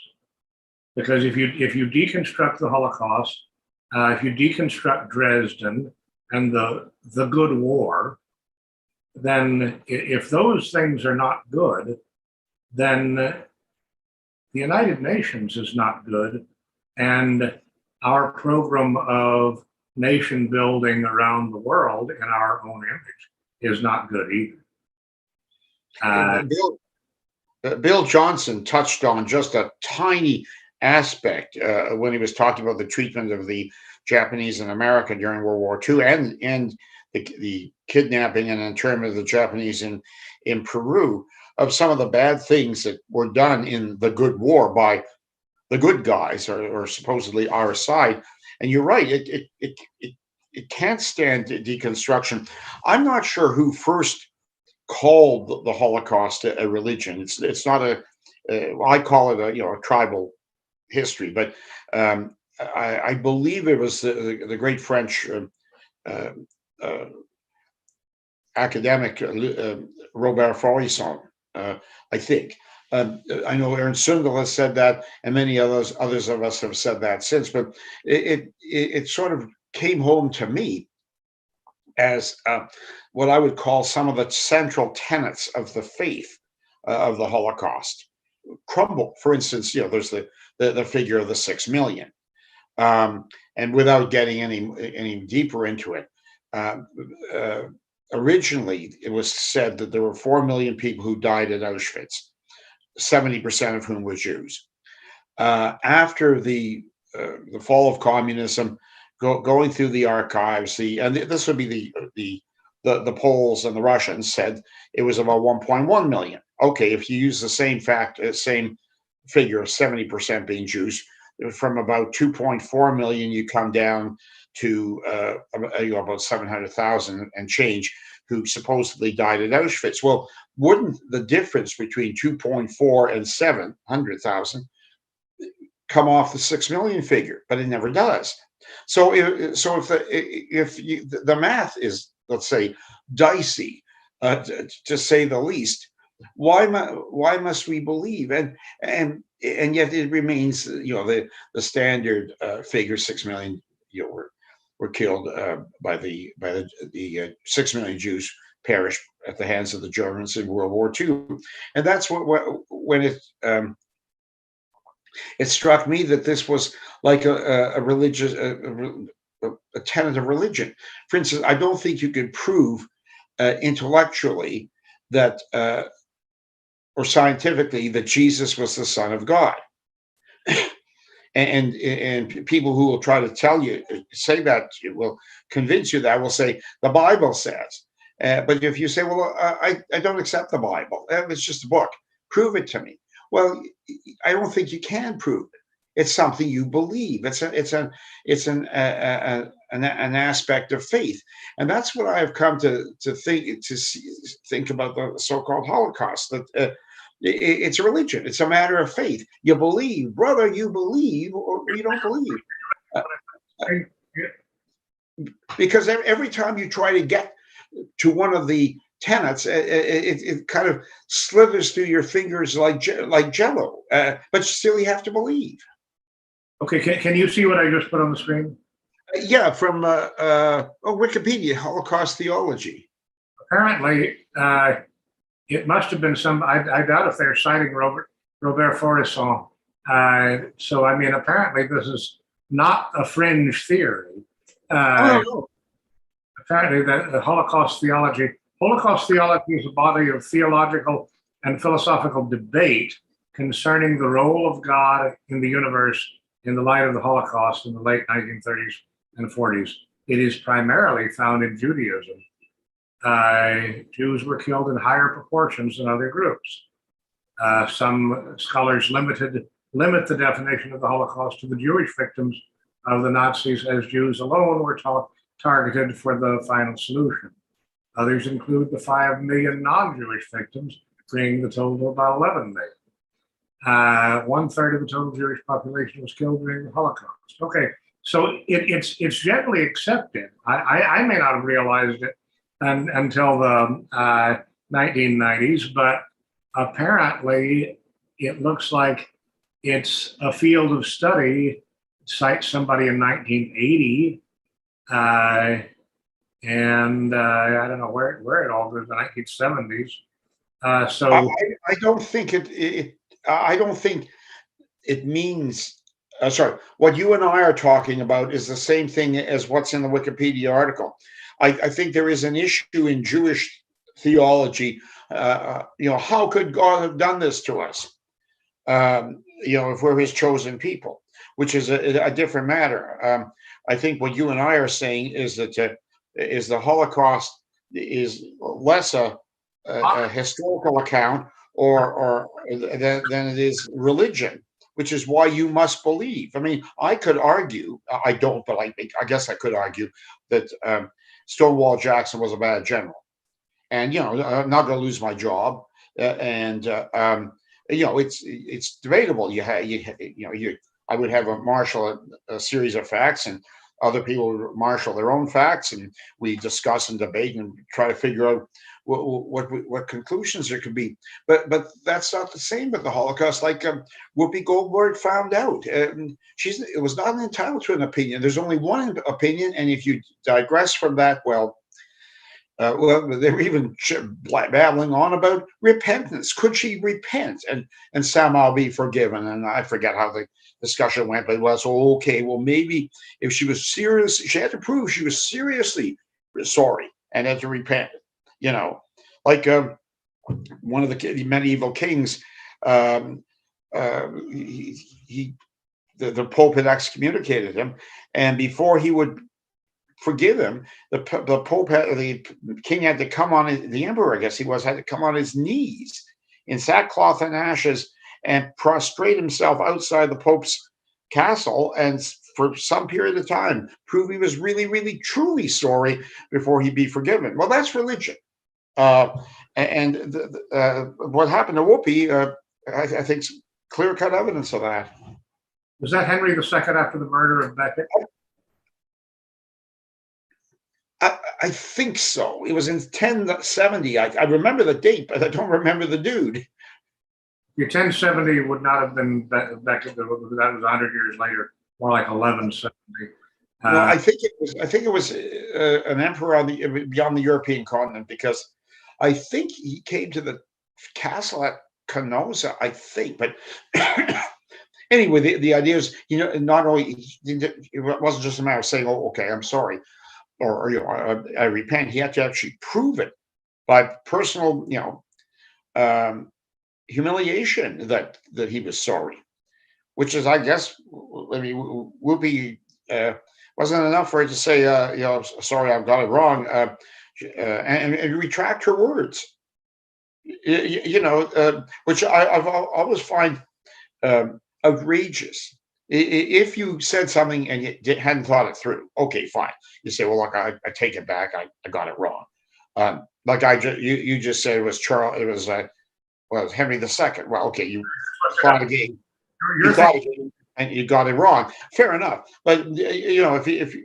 Because if you deconstruct the Holocaust, if you deconstruct Dresden and the good war, then if those things are not good, then the United Nations is not good, and our program of nation building around the world in our own image is not good either.
Bill Johnson touched on just a tiny aspect when he was talking about the treatment of the Japanese in America during World War II and the kidnapping and internment of the Japanese in Peru, of some of the bad things that were done in the good war by the good guys or supposedly our side. And you're right, it can't stand deconstruction. I'm not sure who first called the Holocaust a religion. It's not I call it a tribal history, but I believe it was the great French academic Robert Faurisson, I think. I know Aaron Sundell has said that, and many others of us have said that since. But it sort of came home to me as what I would call some of the central tenets of the faith of the Holocaust crumble. For instance, there's the figure of the 6 million, and without getting any deeper into it. Originally, it was said that there were 4 million people who died at Auschwitz, 70% of whom were Jews. After the fall of communism, going through the archives, and this would be the Poles and the Russians said it was about 1.1 million. Okay, if you use the same figure of 70% being Jews. From about 2.4 million, you come down to about 700,000 and change who supposedly died at Auschwitz. Well, wouldn't the difference between 2.4 and 700,000 come off the 6 million figure? But it never does. So if the math is, let's say, dicey, to say the least, why must we believe? And yet it remains, the standard figure, 6 million, were killed by the 6 million Jews perished at the hands of the Germans in World War II. And that's when it struck me that this was like a religious, a tenet of religion. For instance, I don't think you could prove intellectually that, or scientifically, that Jesus was the Son of God. And people who will try to say that, will convince you that, will say the Bible says. But if you say, well, I don't accept the Bible, it's just a book, prove it to me. Well, I don't think you can prove it. It's something you believe. It's an aspect of faith, and that's what I've come to think about the so-called Holocaust. That it's a religion. It's a matter of faith. You believe, brother. You believe, or you don't believe. Because every time you try to get to one of the tenets, it kind of slithers through your fingers like Jello. But still, you have to believe.
Okay, can you see what I just put on the screen?
Yeah, from Wikipedia, Holocaust theology.
Apparently, it must have been I doubt if they're citing Robert Faurisson. So, I mean, apparently this is not a fringe theory. Apparently, the Holocaust theology is a body of theological and philosophical debate concerning the role of God in the universe in the light of the Holocaust in the late 1930s and 40s. It is primarily found in Judaism. Jews were killed in higher proportions than other groups. Some scholars limit the definition of the Holocaust to the Jewish victims of the Nazis, as Jews alone were targeted for the final solution. Others include the 5 million non-Jewish victims, bringing the total to about 11 million. 1/3 of the total Jewish population was killed during the Holocaust. Okay, so it's generally accepted. I may not have realized it until the 1990s, but apparently it looks like it's a field of study. Cite somebody in 1980, and I don't know where it all goes, the 1970s. So
I don't think I don't think it means. Sorry, what you and I are talking about is the same thing as what's in the Wikipedia article. I think there is an issue in Jewish theology. How could God have done this to us? If we're His chosen people, which is a different matter. I think what you and I are saying is that the Holocaust is less a historical account or than it is religion, which is why you must believe. I mean, I could argue, I don't, but I guess I could argue that Stonewall Jackson was a bad general, and I'm not going to lose my job, it's debatable. I would have a marshal a series of facts, and other people would marshal their own facts, and we discuss and debate and try to figure out what conclusions there could be. But that's not the same with the Holocaust. Like Whoopi Goldberg found out, it was not entitled to an opinion. There's only one opinion, and if you digress from that, well, they were even babbling on about repentance. Could she repent and somehow be forgiven? And I forget how the discussion went, but it was okay. Well, maybe if she was serious, she had to prove she was seriously sorry and had to repent. Like one of the medieval kings, the Pope had excommunicated him, and before he would forgive him, the king had to come on the emperor, I guess he had to come on his knees in sackcloth and ashes and prostrate himself outside the Pope's castle and for some period of time prove he was really, really, truly sorry before he be forgiven. Well, that's religion. What happened to Whoopi, I think, clear-cut evidence of that.
Was that Henry II after the murder of Becket?
I think so. It was in 1070. I remember the date, but I don't remember the dude.
Your 1070 would not have been Becket. That was 100 years later, more like 1170.
No, I think it was an emperor beyond the European continent, because I think he came to the castle at Canosa, I think. But anyway, the idea is, not only it wasn't just a matter of saying, "Oh, okay, I'm sorry," or I repent. He had to actually prove it by personal, humiliation that he was sorry, which is, I guess, Whoopi wasn't enough for her to say, sorry, I've got it wrong, and retract her words. Which I've always find outrageous. If you said something and you hadn't thought it through, okay, fine. You say, well, look, I take it back. I got it wrong. Like you just said it was Charles. It was Henry II. Well, okay, you thought again. You thought again, and you got it wrong. Fair enough. But if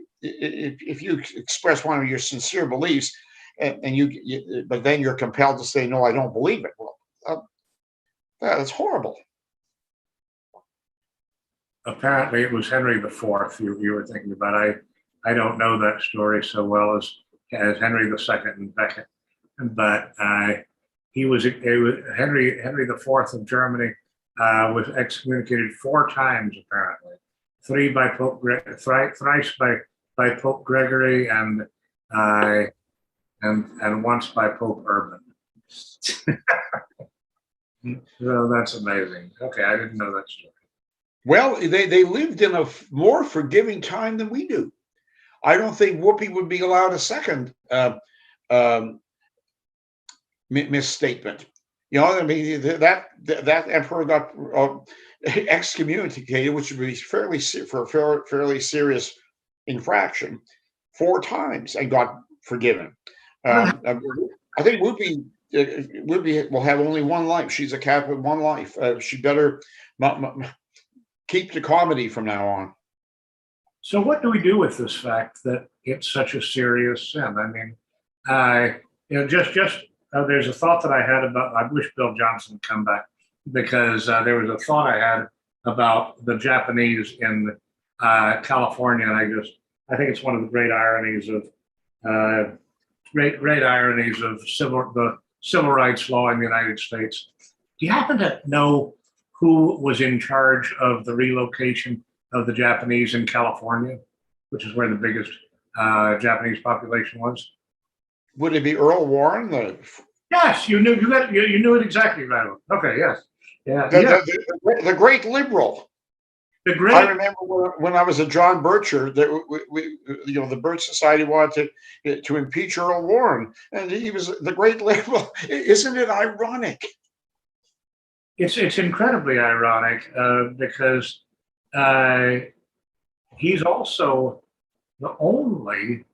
you express one of your sincere beliefs, but then you're compelled to say, no, I don't believe it. Well, that's horrible.
Apparently, it was Henry IV you were thinking about. I don't know that story so well as Henry II and Becket, but he was Henry IV of Germany was excommunicated 4 times apparently, 3 by Pope thrice by Pope Gregory and once by Pope Urban. So that's amazing. Okay, I didn't know that story.
Well, they lived in a more forgiving time than we do. I don't think Whoopi would be allowed a second misstatement. That emperor got excommunicated, which would be fairly serious infraction, 4 times and got forgiven. I think Whoopi will have only one life. She's a Catholic, one life. She better keep the comedy from now on.
So what do we do with this fact that it's such a serious sin? I mean, there's a thought that I had about, I wish Bill Johnson would come back, because there was a thought I had about the Japanese in California, and I think it's one of the great ironies of the civil rights law in the United States. Do you happen to know who was in charge of the relocation of the Japanese in California, which is where the biggest Japanese population was?
Would it be Earl Warren?
Yes, you knew it exactly right. Okay, yes, yeah,
the great liberal. I remember when I was at John Bircher, that the Birch Society wanted to impeach Earl Warren, and he was the great liberal. Isn't it ironic?
It's incredibly ironic because he's also the only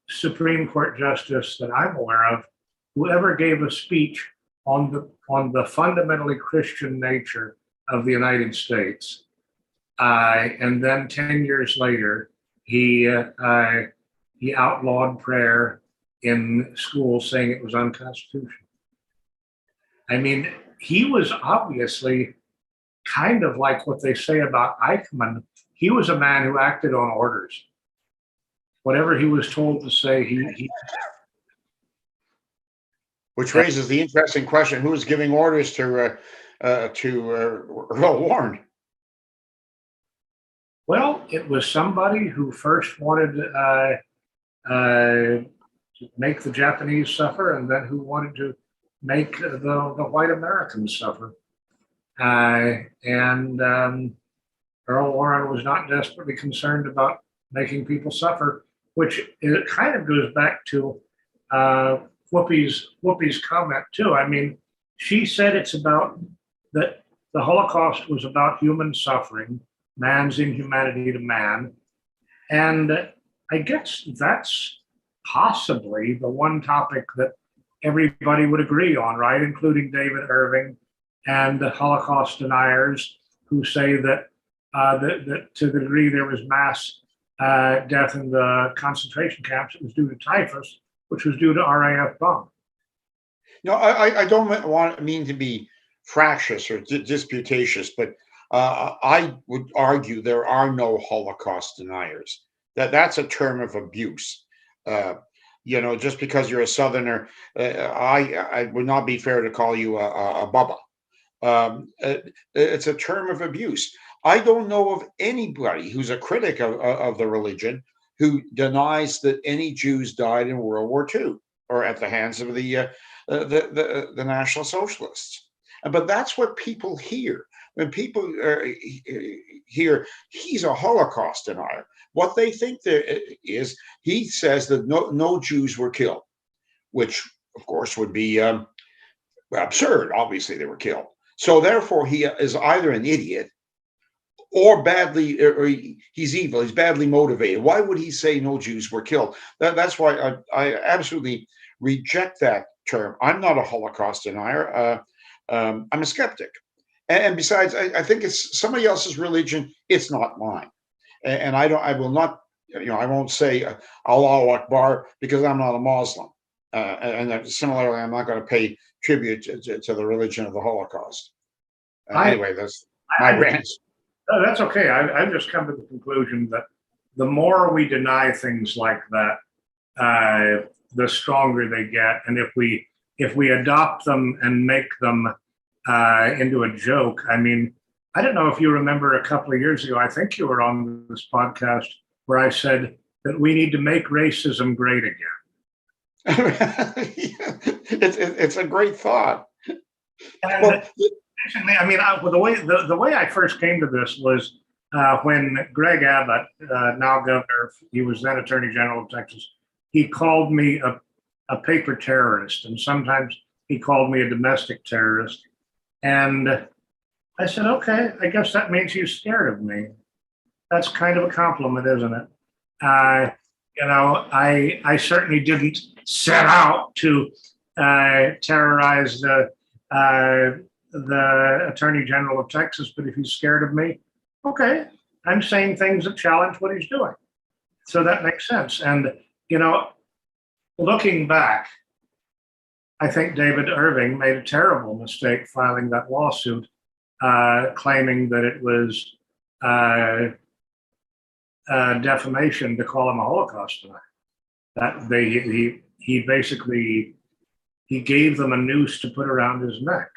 Supreme Court justice that I'm aware of who ever gave a speech on the fundamentally Christian nature of the United States. And then 10 years later, he outlawed prayer in schools, saying it was unconstitutional. I mean, he was obviously kind of like what they say about Eichmann. He was a man who acted on orders. Whatever he was told to say, he
Which raises the interesting question: who is giving orders to Earl Warren?
Well, it was somebody who first wanted to make the Japanese suffer, and then who wanted to make the white Americans suffer. And Earl Warren was not desperately concerned about making people suffer, which it kind of goes back to Whoopi's comment too. I mean, she said it's about that the Holocaust was about human suffering, man's inhumanity to man. And I guess that's possibly the one topic that everybody would agree on, right? Including David Irving and the Holocaust deniers who say that to the degree there was mass death in the concentration camps, it was due to typhus, which was due to RAF bomb.
No, I don't mean to be fractious or disputatious, but I would argue there are no Holocaust deniers. That's a term of abuse. Just because you're a Southerner, I would not be fair to call you a Bubba. It's a term of abuse. I don't know of anybody who's a critic of the religion who denies that any Jews died in World War II or at the hands of the National Socialists. But that's what people hear. When people hear he's a Holocaust denier, what they think there is, he says that no Jews were killed, which of course would be absurd. Obviously, they were killed. So therefore, he is either an idiot or he's evil. He's badly motivated. Why would he say no Jews were killed? That's why I absolutely reject that term. I'm not a Holocaust denier. I'm a skeptic. And besides, I think it's somebody else's religion. It's not mine. And I will not, I won't say Allahu Akbar because I'm not a Muslim. And similarly, I'm not going to pay tribute to the religion of the Holocaust. Anyway, that's my rant.
That's okay. I've just come to the conclusion that the more we deny things like that, the stronger they get. And if we adopt them and make them into a joke, I mean, I don't know if you remember a couple of years ago, I think you were on this podcast where I said that we need to make racism great again.
It's a great thought.
And I mean, the way I first came to this was when Greg Abbott, now governor, he was then Attorney General of Texas, he called me a paper terrorist, and sometimes he called me a domestic terrorist. And I said, okay, I guess that means he's scared of me. That's kind of a compliment, isn't it? I certainly didn't set out to terrorize the Attorney General of Texas, but if he's scared of me, okay, I'm saying things that challenge what he's doing. So that makes sense. And, looking back, I think David Irving made a terrible mistake filing that lawsuit, claiming that it was defamation to call him a Holocaust denier. That he basically gave them a noose to put around his neck.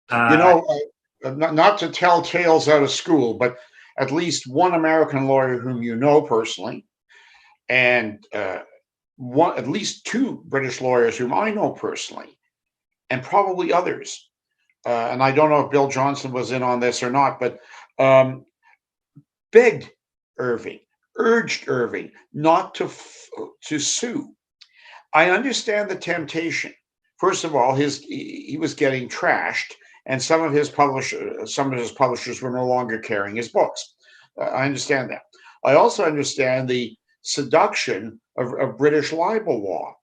Not to tell tales out of school, but at least one American lawyer whom you know personally, and at least two British lawyers whom I know personally, and probably others. And I don't know if Bill Johnson was in on this or not, but begged Irving, urged Irving not to sue. I understand the temptation. First of all, he was getting trashed, and some of his publishers were no longer carrying his books. I understand that. I also understand the seduction of British libel law.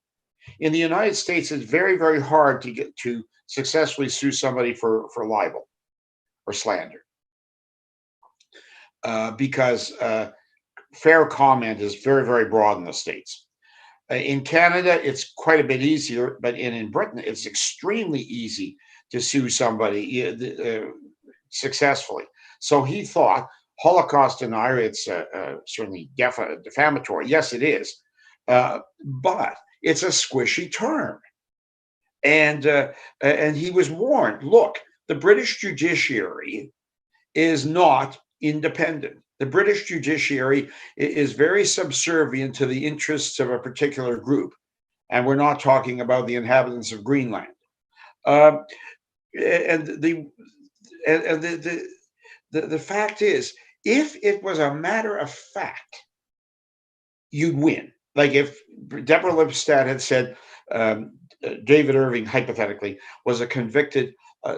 In the United States, it's very, very hard to successfully sue somebody for libel or slander because fair comment is very, very broad in the States. In Canada, it's quite a bit easier, but in Britain, it's extremely easy to sue somebody successfully. So he thought, Holocaust denier, it's certainly defamatory. Yes, it is. But it's a squishy term. And he was warned, look, the British judiciary is not independent. The British judiciary is very subservient to the interests of a particular group. And we're not talking about the inhabitants of Greenland. And the fact is, if it was a matter of fact, you'd win. Like if Deborah Lipstadt had said David Irving, hypothetically, was a convicted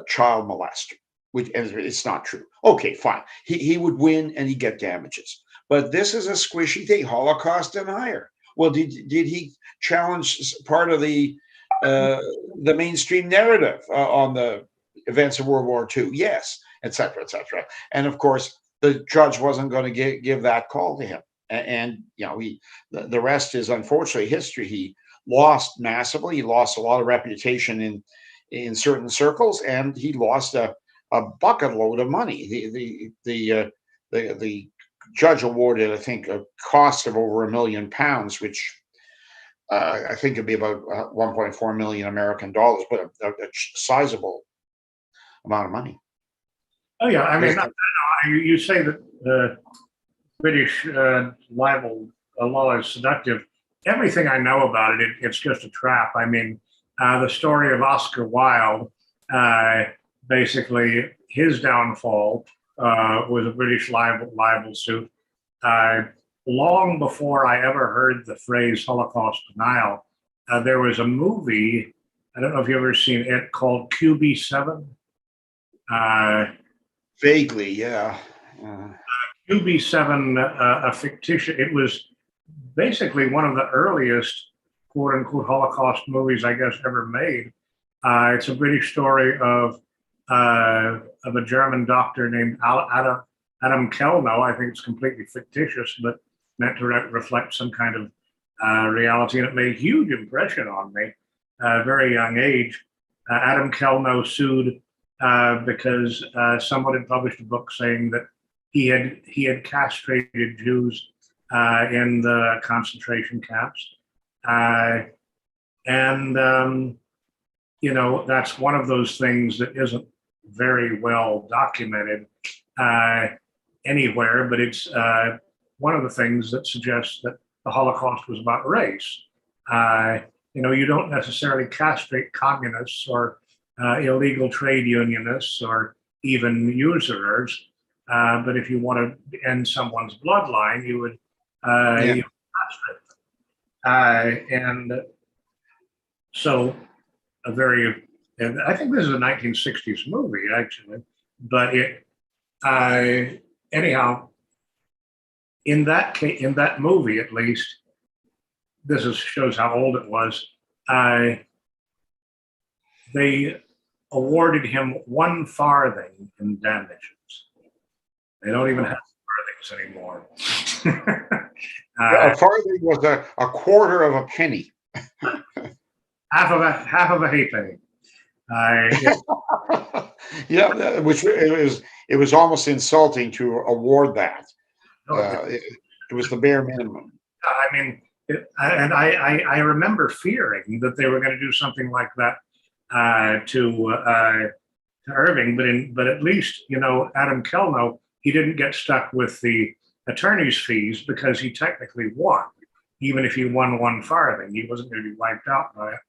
child molester. which it's not true. Okay, fine. He would win and he'd get damages. But this is a squishy thing, Holocaust denier. Well, did he challenge part of the mainstream narrative on the events of World War II? Yes, et cetera, et cetera. And of course, the judge wasn't going to give that call to him. And you know, the rest is unfortunately history. He lost massively. He lost a lot of reputation in certain circles, and he lost a bucket load of money. The judge awarded, I think, a cost of over £1 million, which I think it'd be about 1.4 million American dollars, but a sizable amount of money.
Oh yeah, I mean, you say that the British libel law is seductive. Everything I know about it, it's just a trap. I mean, the story of Oscar Wilde, basically his downfall was a British libel suit. Long before I ever heard the phrase Holocaust denial, there was a movie, I don't know if you've ever seen it, called QB7.
Vaguely, yeah.
QB7, a fictitious, it was basically one of the earliest quote unquote Holocaust movies, I guess, ever made. It's a British story of a German doctor named Adam Kellno. I think it's completely fictitious, but meant to reflect some kind of reality. And it made a huge impression on me at a very young age. Adam Kellno sued because someone had published a book saying that he had castrated Jews in the concentration camps. You know, that's one of those things that isn't very well documented anywhere, but it's one of the things that suggests that the Holocaust was about race. You know, you don't necessarily castrate communists or illegal trade unionists or even usurers, but if you want to end someone's bloodline, you would castrate them. And so and I think this is a 1960s movie, actually, but anyhow, in that movie, at least, shows how old it was. They awarded him 1 farthing in damages. They don't even have farthings anymore.
A farthing was a quarter of a penny.
half of a halfpenny.
Yeah, which it was almost insulting to award that. It was the bare minimum.
I mean, I remember fearing that they were going to do something like that to Irving, but at least, you know, Adam Kellno, he didn't get stuck with the attorney's fees because he technically won. Even if he won 1 farthing, he wasn't going to be wiped out by it.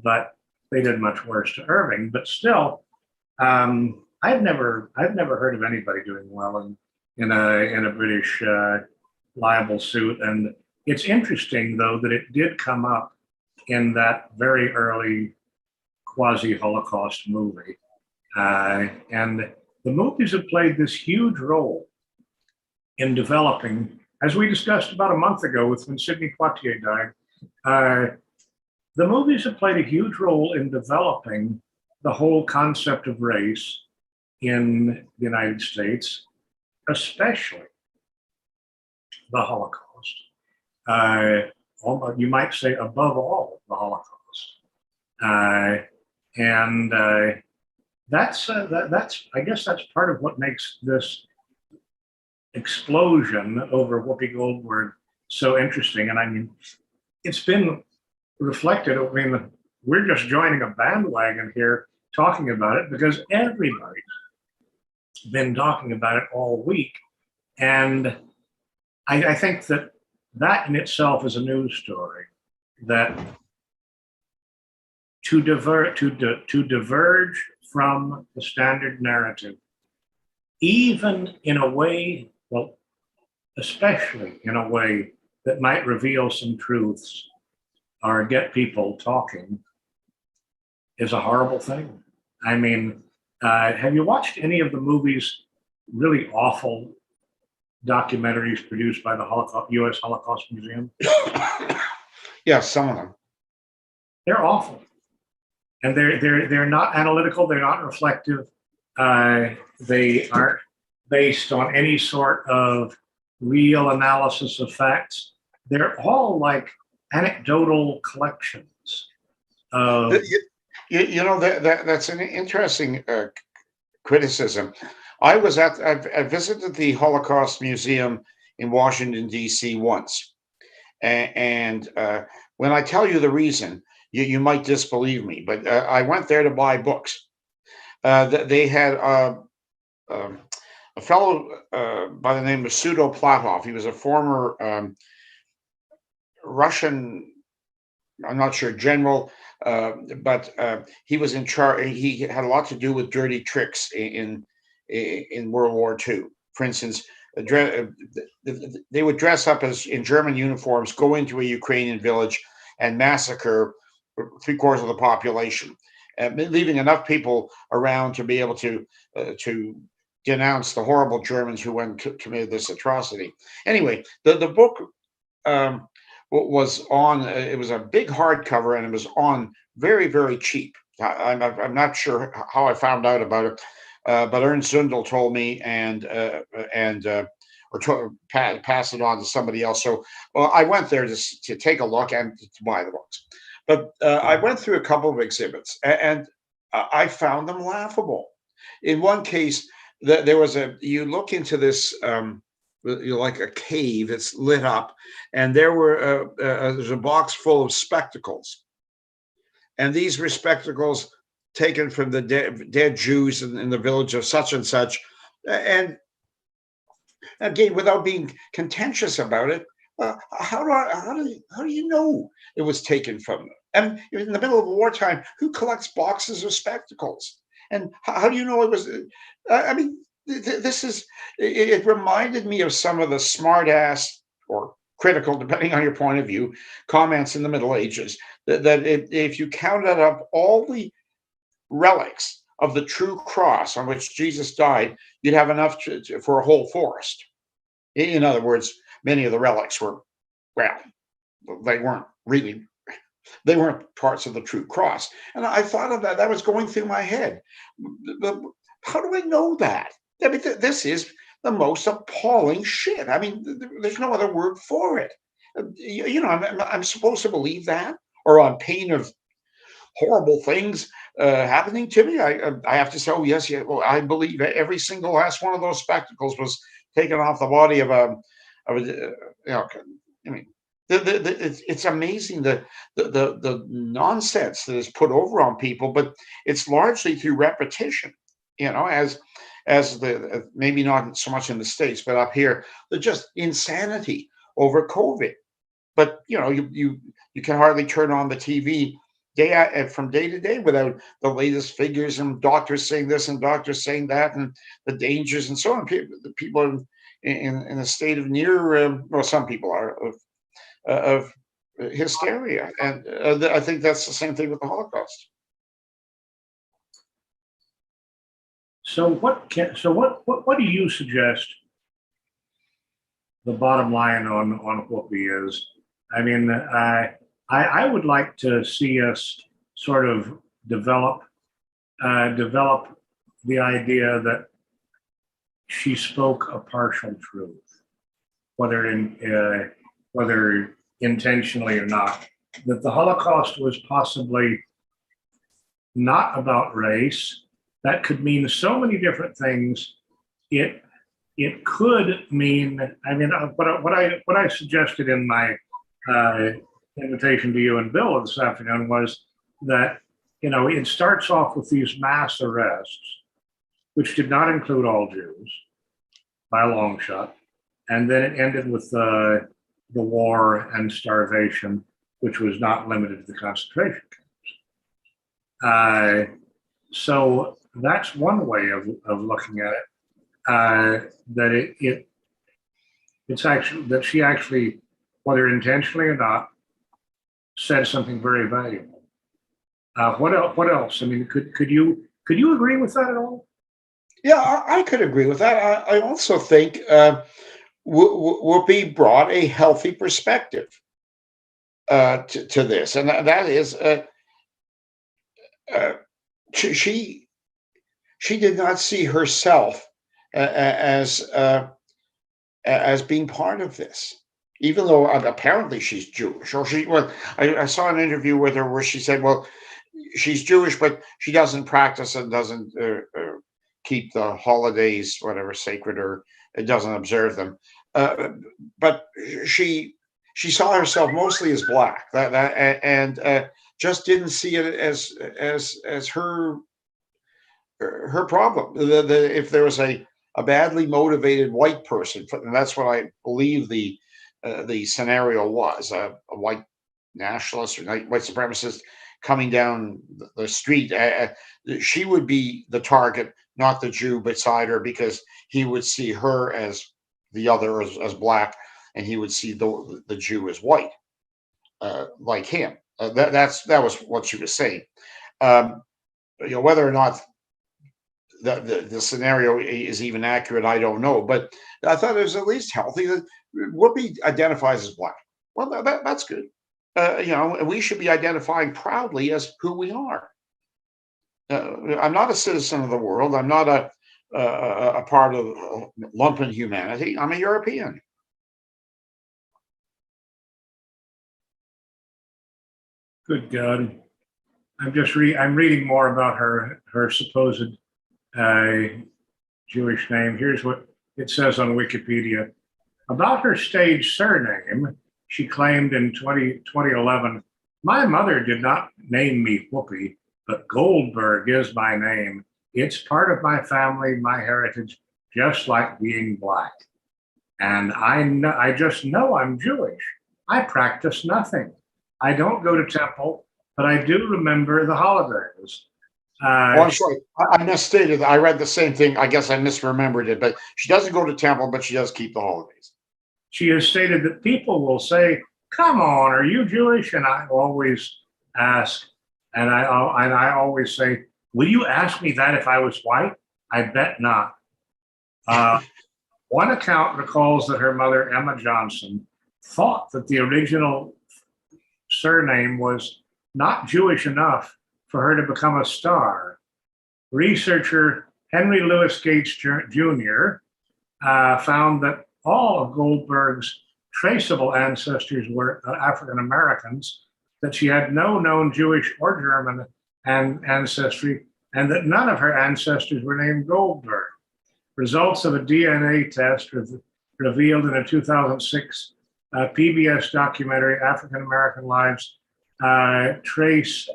But they did much worse to Irving. But still, I've never heard of anybody doing well in a British libel suit. And it's interesting, though, that it did come up in that very early quasi-Holocaust movie. And the movies have played this huge role in developing, as we discussed about a month ago when Sidney Poitier died, the movies have played a huge role in developing the whole concept of race in the United States, especially the Holocaust. You might say above all, the Holocaust. That's I guess that's part of what makes this explosion over Whoopi Goldberg so interesting. And I mean, it's been reflected. I mean, we're just joining a bandwagon here talking about it because everybody's been talking about it all week. And I think that in itself is a news story, that to diverge from the standard narrative, even in a way, well, especially in a way that might reveal some truths or get people talking, is a horrible thing. I mean, Have you watched any of the movies, really awful documentaries produced by the U.S. Holocaust Museum?
Yeah, some of them.
They're awful, and they're not analytical. They're not reflective. They aren't based on any sort of real analysis of facts. They're all like anecdotal collections of.
You know that's an interesting criticism. I visited the Holocaust Museum in Washington D.C. once, and when I tell you the reason, you might disbelieve me, but I went there to buy books. They had a fellow by the name of Pseudo Platov. He was a former Russian, I'm not sure, general, but he was in charge. He had a lot to do with dirty tricks in World War II. For instance, they would dress up as in German uniforms, go into a Ukrainian village, and massacre three-quarters of the population, leaving enough people around to be able to denounce the horrible Germans who went and committed this atrocity. Anyway, the book was on. It was a big hardcover, and it was on very, very cheap. I'm not sure how I found out about it, but Ernst Zundel told me, and pass it on to somebody else. So, well, I went there to take a look and to buy the books. But I went through a couple of exhibits, and I found them laughable. In one case, there was you look into this, like a cave, it's lit up, and there's a box full of spectacles. And these were spectacles taken from the dead Jews in the village of such and such. And again, without being contentious about it, how do you know it was taken from them? And in the middle of wartime, who collects boxes of spectacles? And how do you know it was? I mean, this is. It reminded me of some of the smart-ass or critical, depending on your point of view, comments in the Middle Ages. That if you counted up all the relics of the true cross on which Jesus died, you'd have enough for a whole forest. In other words, many of the relics were, well, they weren't parts of the true cross. And I thought of that. That was going through my head. How do I know that? I mean, this is the most appalling shit. I mean, there's no other word for it. You know, I'm supposed to believe that, or on pain of horrible things happening to me. I have to say, oh yes, yeah. Well, I believe every single last one of those spectacles was taken off the body of a you know. I mean, it's amazing the nonsense that is put over on people, but it's largely through repetition. You know, as the maybe not so much in the States, but up here, the just insanity over COVID. But you know, you can hardly turn on the TV from day to day without the latest figures and doctors saying this and doctors saying that and the dangers and so on. People are in a state of near, well, some people are of hysteria, and I think that's the same thing with the Holocaust.
So what do you suggest the bottom line on Whoopi is? I mean, I would like to see us sort of develop the idea that she spoke a partial truth, whether intentionally or not, that the Holocaust was possibly not about race. That could mean so many different things. It could mean, I mean, what I suggested in my invitation to you and Bill this afternoon was that, you know, it starts off with these mass arrests, which did not include all Jews by a long shot, and then it ended with the war and starvation, which was not limited to the concentration camps. So that's one way of looking at it. That it's actually that she actually, whether intentionally or not, said something very valuable. What else? I mean, could Could you agree with that at all?
Yeah, I could agree with that. I also think Whoopi brought a healthy perspective to this, and that is uh, she she did not see herself as as being part of this, even though apparently she's Jewish. Or I saw an interview with her where she said, "Well, she's Jewish, but she doesn't practice and doesn't keep the holidays, whatever, sacred, or it doesn't observe them." Uh, but she saw herself mostly as black, and just didn't see it as her problem. If there was a badly motivated white person, and that's what I believe the scenario was, a white nationalist or white supremacist coming down the street, she would be the target, not the Jew beside her, because he would see her as the other, as black, and he would see the Jew as white, like him. That was what she was saying. Um, whether or not the scenario is even accurate, I don't know. But I thought it was at least healthy that Whoopi identifies as black. Well, that's good. We should be identifying proudly as who we are. I'm not a citizen of the world. I'm not a part of lumpen humanity. I'm a European.
Good God. I'm reading more about her supposed uh, Jewish name. Here's what it says on Wikipedia. About her stage surname, she claimed in 2011, my mother did not name me Whoopi, but Goldberg is my name. It's part of my family, my heritage, just like being black. And I just know I'm Jewish. I practice nothing. I don't go to temple, but I do remember the holidays.
Oh, I'm sorry. I misstated. I read the same thing. I guess I misremembered it. But she doesn't go to temple, but she does keep the holidays.
She has stated that people will say, "Come on, are you Jewish?" And I always ask, and I always say, "Will you ask me that if I was white?" I bet not. Uh, One account recalls that her mother, Emma Johnson, thought that the original surname was not Jewish enough for her to become a star. Researcher Henry Louis Gates Jr. Found that all of Goldberg's traceable ancestors were African Americans, that she had no known Jewish or German ancestry, and that none of her ancestors were named Goldberg. Results of a DNA test revealed in a 2006 PBS documentary, African American Lives, trace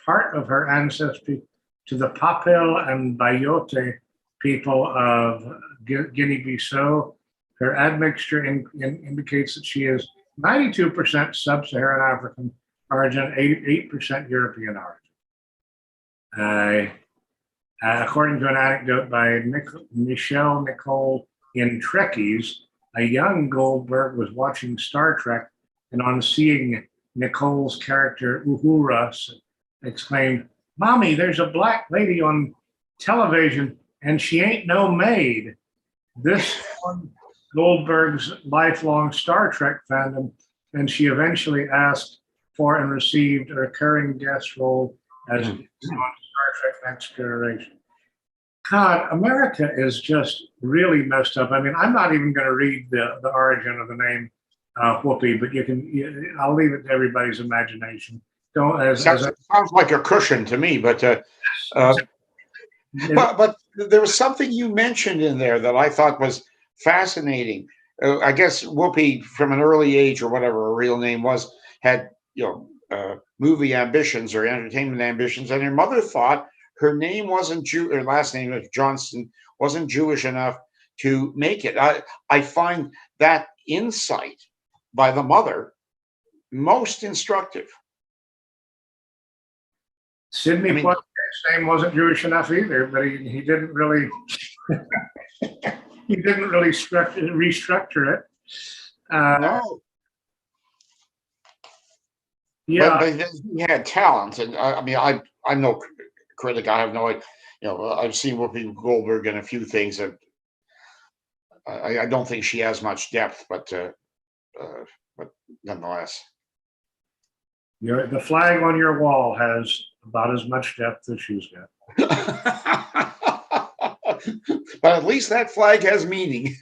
part of her ancestry to the Papel and Bayote people of Guinea-Bissau. Her admixture indicates that she is 92% sub-Saharan African origin, 8% European origin. According to an anecdote by Michelle Nicole in Trekkies, a young Goldberg was watching Star Trek and on seeing Nicole's character Uhura exclaimed, "Mommy, there's a black lady on television and she ain't no maid." This won Goldberg's lifelong Star Trek fandom, and she eventually asked for and received a recurring guest role as on Star Trek Next Generation. God, America is just really messed up. I mean, I'm not even going to read the origin of the name Whoopi, but I'll leave it to everybody's imagination. Don't
sounds like a cushion to me, but but there was something you mentioned in there that I thought was fascinating. I guess Whoopi, from an early age or whatever her real name was, had movie ambitions or entertainment ambitions, and her mother thought her name wasn't Jew. Her last name of Johnston wasn't Jewish enough to make it. I find that insight by the mother most instructive.
Sidney Poitier's name wasn't Jewish enough either, but he didn't really he didn't really restructure it.
No.
Yeah,
but he had talent, and I mean, I'm no critic. I have no I've seen Whoopi Goldberg in a few things that I don't think she has much depth, but nonetheless.
The flag on your wall has about as much depth as she's got.
But at least that flag has meaning.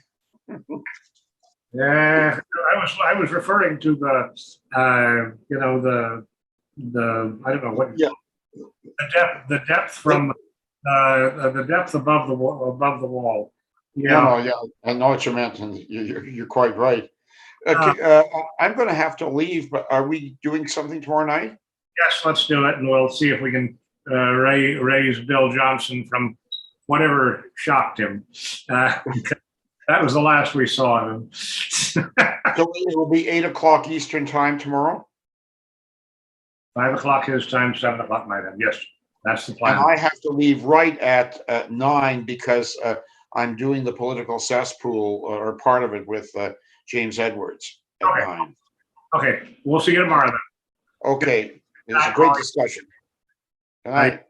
Yeah, I was referring to the I don't know what
Yeah.
the depth from the depth above the wall. Yeah.
No, yeah, I know what you meant, and you're quite right. Okay, I'm going to have to leave, but are we doing something tomorrow night?
Yes, let's do it, and we'll see if we can raise Bill Johnson from whatever shocked him. That was the last we saw of him.
So it will be 8 o'clock Eastern time tomorrow.
5 o'clock his time, 7 o'clock my time. Yes, that's the
And
plan.
I have to leave right at 9 because I'm doing the political cesspool or part of it with James Edwards at
Okay.
9.
Okay, we'll see you tomorrow then.
Okay, it was a great discussion. Good night.